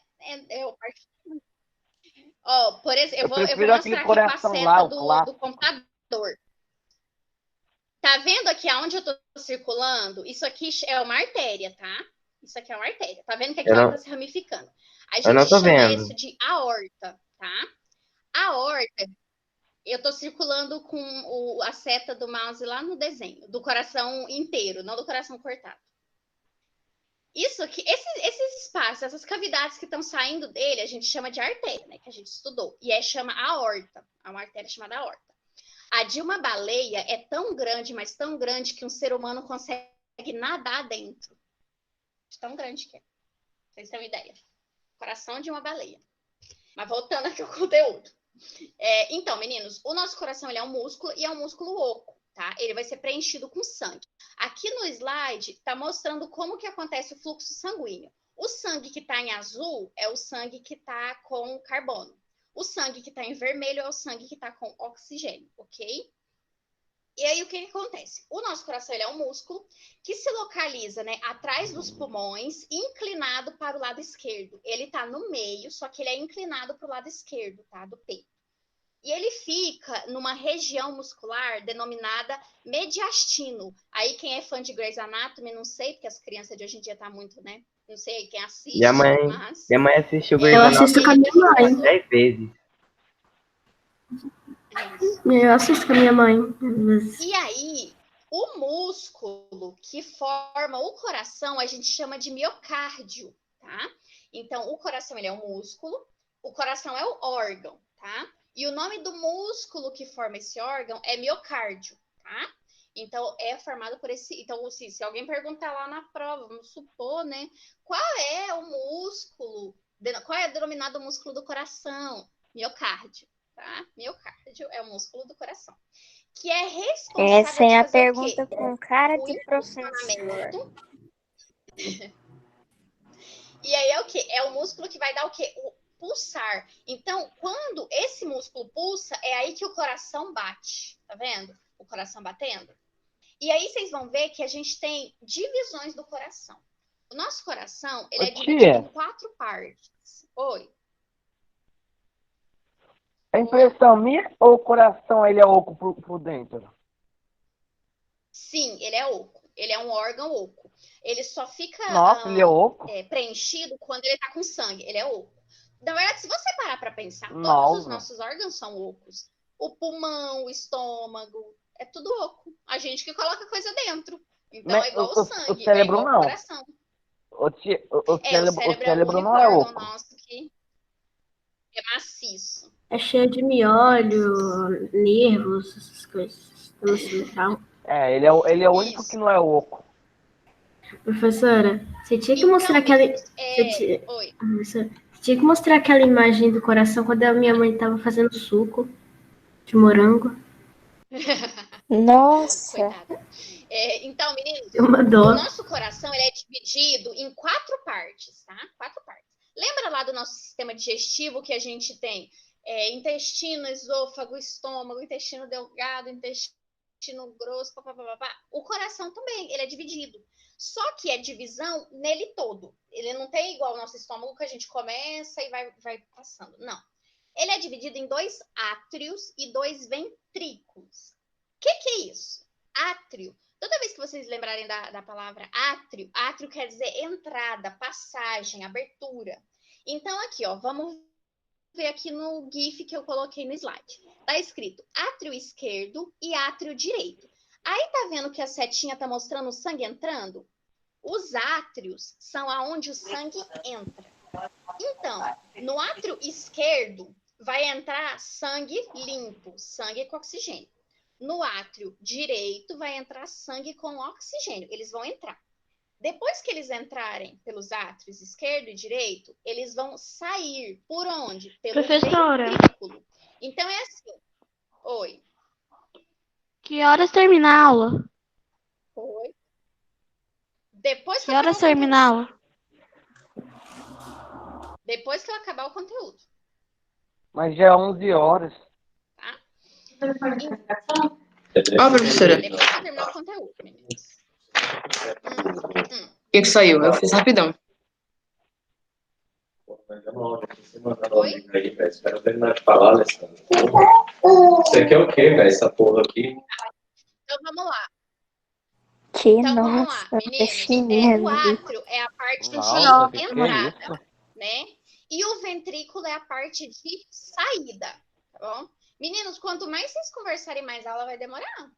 Ó, por exemplo, eu vou prefiro aquele mostrar aqui com a coração seta lá, o do clássico. computador. Tá vendo aqui aonde eu tô circulando? Isso aqui é uma artéria, tá? Isso aqui é uma artéria. Tá vendo que aqui ela tá se ramificando? A gente chama isso de aorta, tá? A aorta Eu tô circulando com a seta do mouse lá no desenho, do coração inteiro, não do coração cortado. Isso aqui, esses espaços, essas cavidades que estão saindo dele, a gente chama de artéria, né? Que a gente estudou. E chama aorta. É uma artéria chamada aorta. A de uma baleia é tão grande, mas tão grande, que um ser humano consegue nadar dentro. Tão grande que é. Pra vocês terem uma ideia. Coração de uma baleia. Mas voltando aqui ao conteúdo. Então, meninos, o nosso coração ele é um músculo e é um músculo oco, tá? Ele vai ser preenchido com sangue. Aqui no slide está mostrando como que acontece o fluxo sanguíneo. O sangue que está em azul é o sangue que está com carbono. O sangue que está em vermelho é o sangue que está com oxigênio, ok? E aí, o que acontece? O nosso coração ele é um músculo que se localiza, né, atrás dos pulmões, inclinado para o lado esquerdo. Ele está no meio, só que ele é inclinado para o lado esquerdo, tá? Do peito. E ele fica numa região muscular denominada mediastino. Aí, quem é fã de Grey's Anatomy, não sei, porque as crianças de hoje em dia tá muito, né? Não sei quem assiste, mas... Minha mãe assistiu Grey's Eu Anatomy assisto com a minha mãe. 10 vezes. Eu assisto com a minha mãe. E aí, o músculo que forma o coração, a gente chama de miocárdio, tá? Então, o coração, ele é um músculo, o coração é o órgão, tá? E o nome do músculo que forma esse órgão é miocárdio, tá? Então, é formado por esse... Então, se alguém perguntar lá na prova, vamos supor, né? Qual é o músculo... Qual é denominado o músculo do coração? Miocárdio, tá? Miocárdio é o músculo do coração. Que é responsável Essa é a de fazer o pergunta quê? com cara O de professor. impulsionamento. E aí é o quê? É o músculo que vai dar o quê? O pulsar. Então, quando esse músculo pulsa, é aí que o coração bate. Tá vendo? O coração batendo. E aí vocês vão ver que a gente tem divisões do coração. O nosso coração, ele é dividido em 4 partes. Oi. É impressão minha ou o coração ele é oco por dentro? Sim, ele é oco. Ele é um órgão oco. Ele só fica ele é oco? preenchido quando ele tá com sangue. Ele é oco. Na verdade, se você parar para pensar, todos os nossos órgãos são ocos. O pulmão, o estômago, é tudo oco. A gente que coloca coisa dentro. Então, é igual o sangue, o cérebro é igual não. o coração. O cérebro é o único não é órgão oco. nosso que é maciço. É cheio de miólio, nervos, essas coisas. Ele é o único que não é oco. Professora, você tinha que mostrar aquela... Oi. Você tinha que mostrar aquela imagem do coração quando a minha mãe estava fazendo suco de morango. Nossa! Então, meninos, o nosso coração ele é dividido em 4 partes, tá? 4 partes. Lembra lá do nosso sistema digestivo que a gente tem intestino, esôfago, estômago, intestino delgado, intestino grosso, papapá. O coração também, ele é dividido. Só que é divisão nele todo. Ele não tem igual o nosso estômago que a gente começa e vai passando. Não. Ele é dividido em 2 átrios e 2 ventrículos. O que é isso? Átrio. Toda vez que vocês lembrarem da palavra átrio, átrio quer dizer entrada, passagem, abertura. Então, aqui, ó, vamos ver aqui no GIF que eu coloquei no slide. Tá escrito átrio esquerdo e átrio direito. Aí tá vendo que a setinha tá mostrando o sangue entrando? Os átrios são aonde o sangue entra. Então, no átrio esquerdo vai entrar sangue limpo, sangue com oxigênio. No átrio direito vai entrar sangue com oxigênio. Eles vão entrar. Depois que eles entrarem pelos átrios esquerdo e direito, eles vão sair por onde? Pelo ventrículo. Então é assim. Oi. Que horas termina a aula? Oi. Depois que horas termina a aula? Depois que eu acabar o conteúdo. Mas já é 11 horas. Tá? Professora. Depois que eu terminar o conteúdo, meninas. O que saiu? Eu fiz rapidão. Oi? Espera eu terminar de falar, Alessandra. Você quer o quê, velho? Essa porra aqui? Então vamos lá. Então vamos lá, meninos. O átrio é a parte de entrada, né? E o ventrículo é a parte de saída, tá bom? Meninos, quanto mais vocês conversarem, mais a aula vai demorar.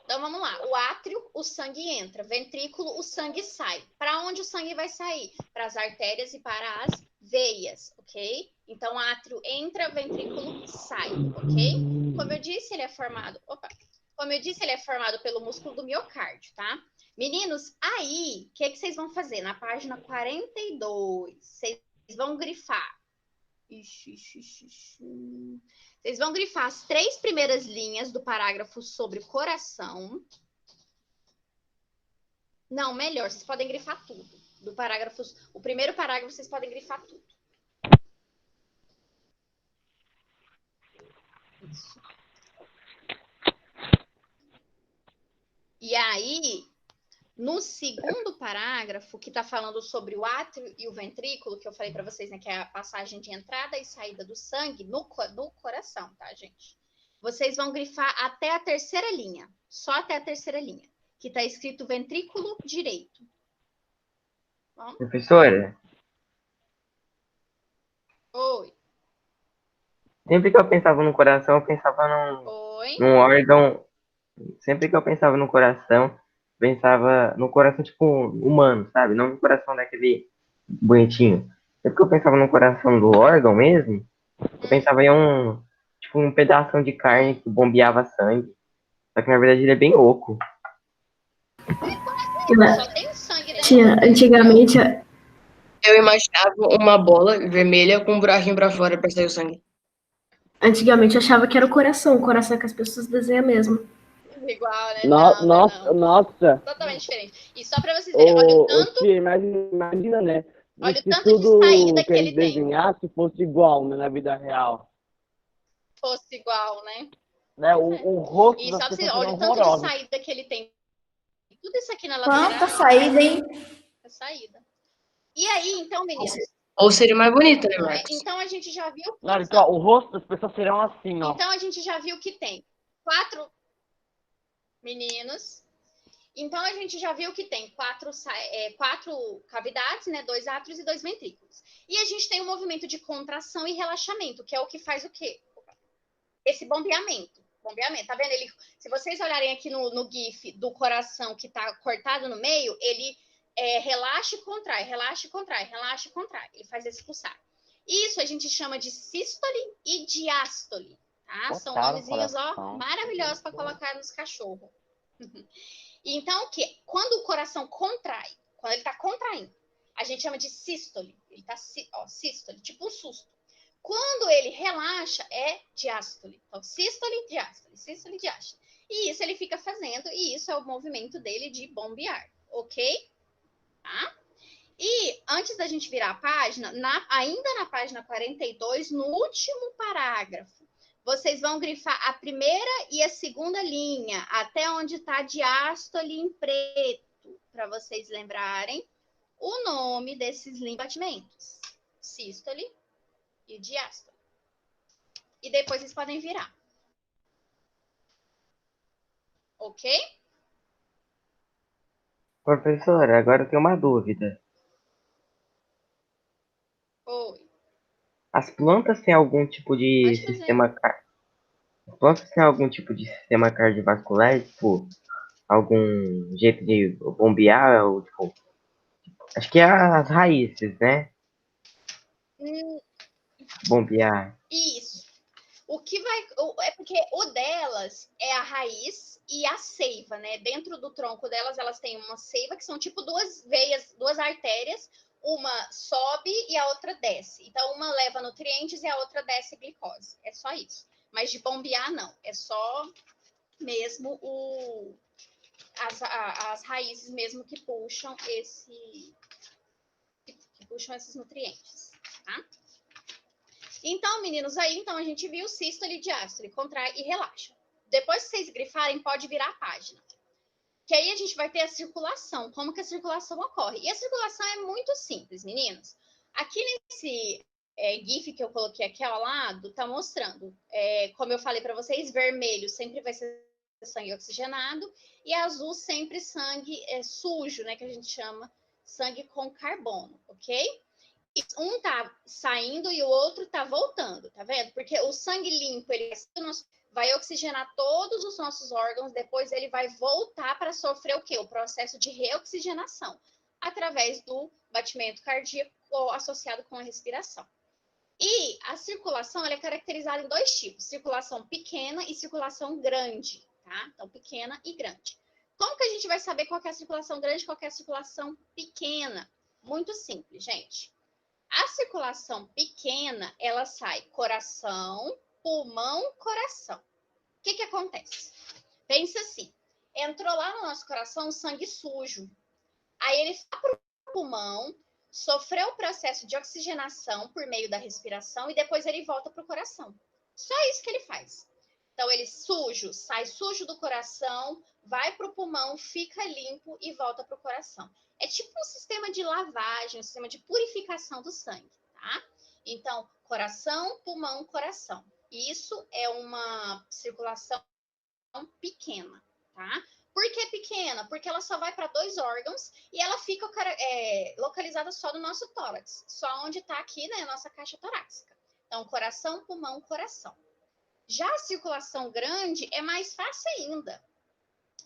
Então, vamos lá. O átrio, o sangue entra. Ventrículo, o sangue sai. Para onde o sangue vai sair? Para as artérias e para as veias, ok? Então, átrio entra, ventrículo sai, ok? Como eu disse, ele é formado... Opa! Como eu disse, ele é formado pelo músculo do miocárdio, tá? Meninos, aí, o que vocês vão fazer? Na página 42, vocês vão grifar. Vocês vão grifar as 3 primeiras linhas do parágrafo sobre o coração. Não, melhor, vocês podem grifar tudo. O primeiro parágrafo, vocês podem grifar tudo. Isso. E aí, no segundo parágrafo, que está falando sobre o átrio e o ventrículo, que eu falei para vocês, né, que é a passagem de entrada e saída do sangue no coração, tá, gente? Vocês vão grifar até a terceira linha, só até a terceira linha, que está escrito ventrículo direito. Bom? Professora, Oi. sempre que eu pensava no coração, eu pensava num órgão. Sempre que eu pensava no coração, pensava no coração, tipo, humano, sabe? Não no coração daquele bonitinho. Sempre que eu pensava no coração do órgão mesmo, eu pensava em um pedaço de carne que bombeava sangue. Só que na verdade ele é bem oco. Só tem sangue dentro. Antigamente, Eu imaginava uma bola vermelha com um buraquinho pra fora pra sair o sangue. eu achava que era o coração que as pessoas desenham mesmo. Igual, né? Nossa. Totalmente diferente. E só para vocês verem, olha o tanto... Tia, imagina, né? Olha o Se tanto tudo de saída que a ele gente tem. desenhasse fosse igual, né, na vida real. Fosse igual, né? Né? O rosto E das só pra pessoas você, olha seriam o tanto de horrorosos. saída que ele tem. Tudo isso aqui na lateral. Quanta saída, hein? É saída. E aí, então, meninos... Ou seria mais bonito, né, Marcos? Então, a gente já viu... Não, então, o rosto das pessoas serão assim, ó. Então, a gente já viu que tem 4 meninos. Então, a gente já viu que tem 4 cavidades, né? 2 átrios e 2 ventrículos. E a gente tem um movimento de contração e relaxamento, que é o que faz o quê? Esse bombeamento. Tá vendo? Ele, se vocês olharem aqui no GIF do coração que tá cortado no meio, ele relaxa e contrai, relaxa e contrai, relaxa e contrai. Ele faz esse pulsar. Isso a gente chama de sístole e diástole, tá? São nomezinhos, maravilhosos para colocar nos cachorros. Então, quando o coração contrai, quando ele está contraindo, a gente chama de sístole. Ele está sístole, tipo um susto. Quando ele relaxa, é diástole. Então, sístole, diástole. E isso ele fica fazendo, e isso é o movimento dele de bombear, ok? Tá? E antes da gente virar a página, ainda na página 42, no último parágrafo, vocês vão grifar a primeira e a segunda linha, até onde está diástole em preto, para vocês lembrarem o nome desses batimentos. Sístole e diástole. E depois vocês podem virar. Ok? Professora, agora eu tenho uma dúvida. Oi. As plantas têm algum tipo de sistema cardiovascular, tipo, algum jeito de bombear, ou, tipo, acho que é as raízes, né? Bombear. Isso. O que vai... É porque o delas é a raiz e a seiva, né? Dentro do tronco delas, elas têm uma seiva, que são tipo 2 veias, 2 artérias. Uma sobe e a outra desce. Então, uma leva nutrientes e a outra desce glicose. É só isso. Mas de bombear, não. É só mesmo as raízes mesmo que puxam esses nutrientes, tá? Então, meninos, aí então a gente viu sístole e diástole, contrai e relaxa. Depois que vocês grifarem, pode virar a página. Que aí a gente vai ter a circulação, como que a circulação ocorre. E a circulação é muito simples, meninos. Aqui nesse GIF que eu coloquei aqui ao lado, tá mostrando. Como eu falei para vocês, vermelho sempre vai ser sangue oxigenado e azul sempre sangue sujo, né? Que a gente chama sangue com carbono, ok? um tá saindo e o outro tá voltando, tá vendo? Porque o sangue limpo, ele vai oxigenar todos os nossos órgãos, depois ele vai voltar para sofrer o quê? O processo de reoxigenação, através do batimento cardíaco associado com a respiração. E a circulação, ela é caracterizada em 2 tipos, circulação pequena e circulação grande, tá? Então, pequena e grande. Como que a gente vai saber qual que é a circulação grande e qual que é a circulação pequena? Muito simples, gente. A circulação pequena, ela sai coração, pulmão, coração. O que que acontece? Pensa assim, entrou lá no nosso coração sangue sujo. Aí ele vai para o pulmão, sofreu o processo de oxigenação por meio da respiração e depois ele volta para o coração. Só isso que ele faz. Então, ele sai sujo do coração, vai para o pulmão, fica limpo e volta para o coração. É tipo um sistema de lavagem, um sistema de purificação do sangue, tá? Então, coração, pulmão, coração. Isso é uma circulação pequena, tá? Por que pequena? Porque ela só vai para 2 órgãos e ela fica localizada só no nosso tórax, só onde está aqui, né, a nossa caixa torácica. Então, coração, pulmão, coração. Já a circulação grande é mais fácil ainda.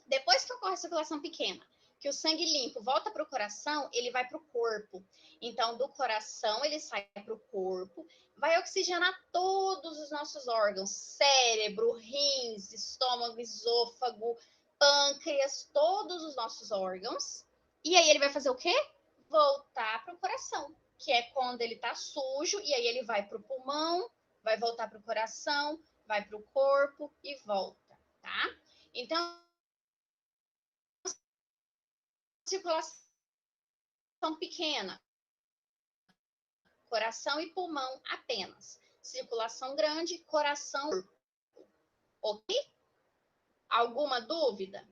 Depois que ocorre a circulação pequena, que o sangue limpo volta para o coração, ele vai para o corpo. Então, do coração, ele sai para o corpo, vai oxigenar todos os nossos órgãos, cérebro, rins, estômago, esôfago, pâncreas, todos os nossos órgãos. E aí ele vai fazer o quê? Voltar para o coração, que é quando ele está sujo, e aí ele vai para o pulmão, vai voltar para o coração, vai para o corpo e volta, tá? Então, circulação pequena, coração e pulmão apenas. Circulação grande, coração, ok? Alguma dúvida?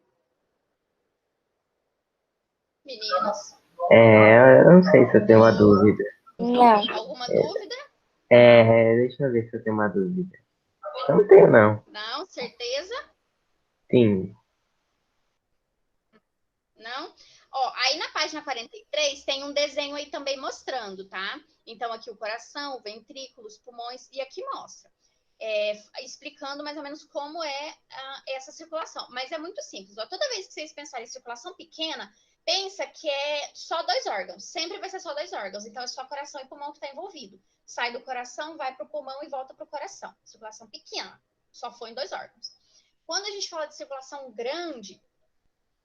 Meninos? Eu não sei se eu tenho uma dúvida. Não. Alguma dúvida? Deixa eu ver se eu tenho uma dúvida. Não tenho, não. Não, certeza? Sim. Não? Ó, aí na página 43 tem um desenho aí também mostrando, tá? Então aqui o coração, o ventrículo, os pulmões, e aqui mostra. Explicando mais ou menos como é essa circulação. Mas é muito simples. Ó. Toda vez que vocês pensarem em circulação pequena, pensa que é só 2 órgãos. Sempre vai ser só 2 órgãos. Então é só coração e pulmão que está envolvido. Sai do coração, vai para o pulmão e volta para o coração. Circulação pequena. Só foi em 2 órgãos. Quando a gente fala de circulação grande,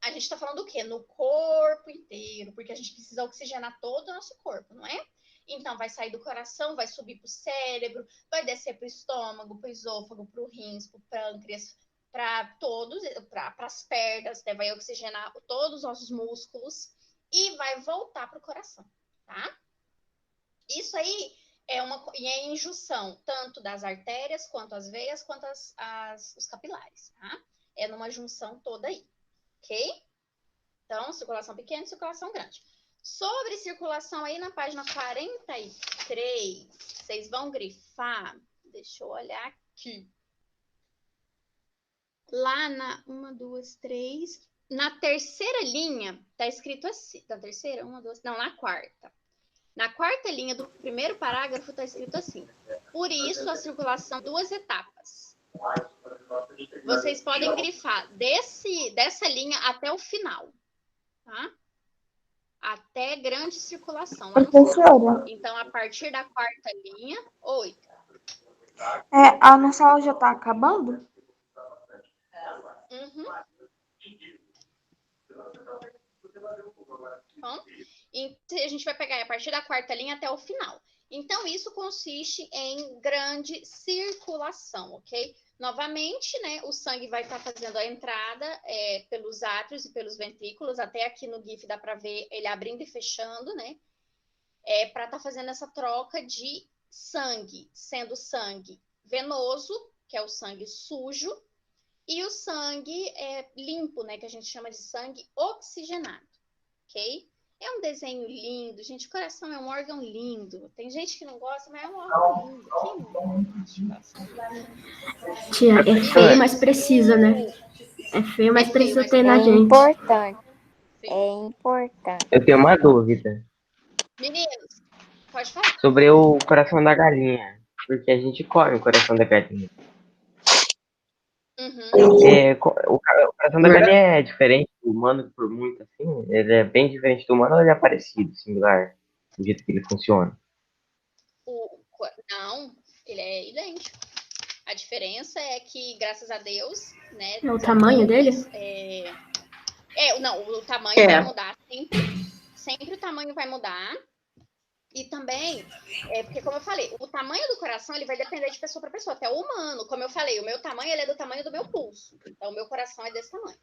a gente está falando do quê? No corpo inteiro, porque a gente precisa oxigenar todo o nosso corpo, não é? Então, vai sair do coração, vai subir para o cérebro, vai descer para o estômago, para o esôfago, para o rins, para o pâncreas, para todos, para as pernas, né? Vai oxigenar todos os nossos músculos e vai voltar para o coração, tá? Isso aí é em junção, tanto das artérias, quanto as veias, quanto os capilares, tá? É numa junção toda aí. Ok? Então, circulação pequena e circulação grande. Sobre circulação aí na página 43, vocês vão grifar. Deixa eu olhar aqui. Lá na 1, 2, 3. Na terceira linha, tá escrito assim. Na terceira? 1, 2. Não, na quarta. Na quarta linha do primeiro parágrafo, tá escrito assim. Por isso, a circulação 2 etapas. Vocês podem grifar dessa linha até o final, tá? Até grande circulação lá no final. Então, a partir da quarta linha, 8. A nossa aula já tá acabando? Uhum. Bom, então, a gente vai pegar a partir da quarta linha até o final. Então, isso consiste em grande circulação, ok? Novamente, né, o sangue vai estar fazendo a entrada pelos átrios e pelos ventrículos. Até aqui no GIF dá para ver ele abrindo e fechando, né? Para estar fazendo essa troca de sangue, sendo sangue venoso, que é o sangue sujo, e o sangue limpo, né, que a gente chama de sangue oxigenado, ok? É um desenho lindo, gente. O coração é um órgão lindo. Tem gente que não gosta, mas é um órgão lindo. Quem não gosta? Tia, é feio, mas precisa, né? É feio, mas precisa ter na gente. Importante. É importante. Eu tenho uma dúvida. Meninos, pode falar. sobre o coração da galinha. Porque a gente come o coração da galinha. O coração da galinha é diferente do humano por muito, assim. Ele é bem diferente do humano ou ele é parecido, similar, do jeito que ele funciona? Não, ele é idêntico. A diferença é que, graças a Deus, né? É o tamanho dele? Não, o tamanho vai mudar sempre. Sempre o tamanho vai mudar. E também, porque como eu falei, o tamanho do coração ele vai depender de pessoa para pessoa, até o humano. Como eu falei, o meu tamanho ele é do tamanho do meu pulso. Então, o meu coração é desse tamanho.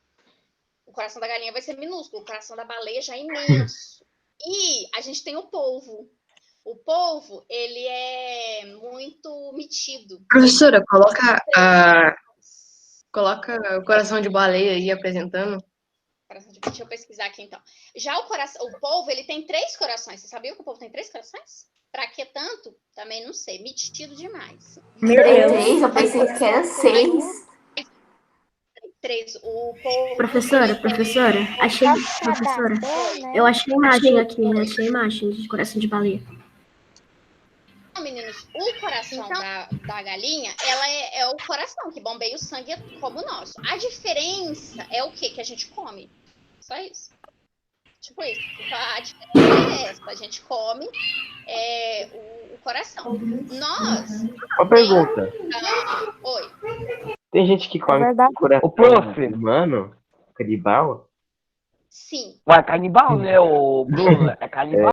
O coração da galinha vai ser minúsculo, o coração da baleia já é imenso. E a gente tem o polvo. O polvo, ele é muito metido. Professora, coloca o coração de baleia aí apresentando. Deixa eu pesquisar aqui, então. Já o polvo, ele tem 3 corações. Você sabia que o polvo tem 3 corações? Pra que tanto? Também não sei. Metido demais. Meu Deus, eu pensei que era 6. 3. O polvo... Professora, achei, professora, eu achei a imagem aqui, achei a imagem de coração de baleia. Não, meninos, o coração da galinha, ela é o coração que bombeia o sangue como o nosso. A diferença é o que a gente come. Só isso. Tipo isso. Então, a diferença é essa. A gente come o coração. Nós... Uma pergunta. Oi. Tem gente que come coração O prof. humano? Canibal? Sim. Ué, canibal, né, o Bruno? É canibal.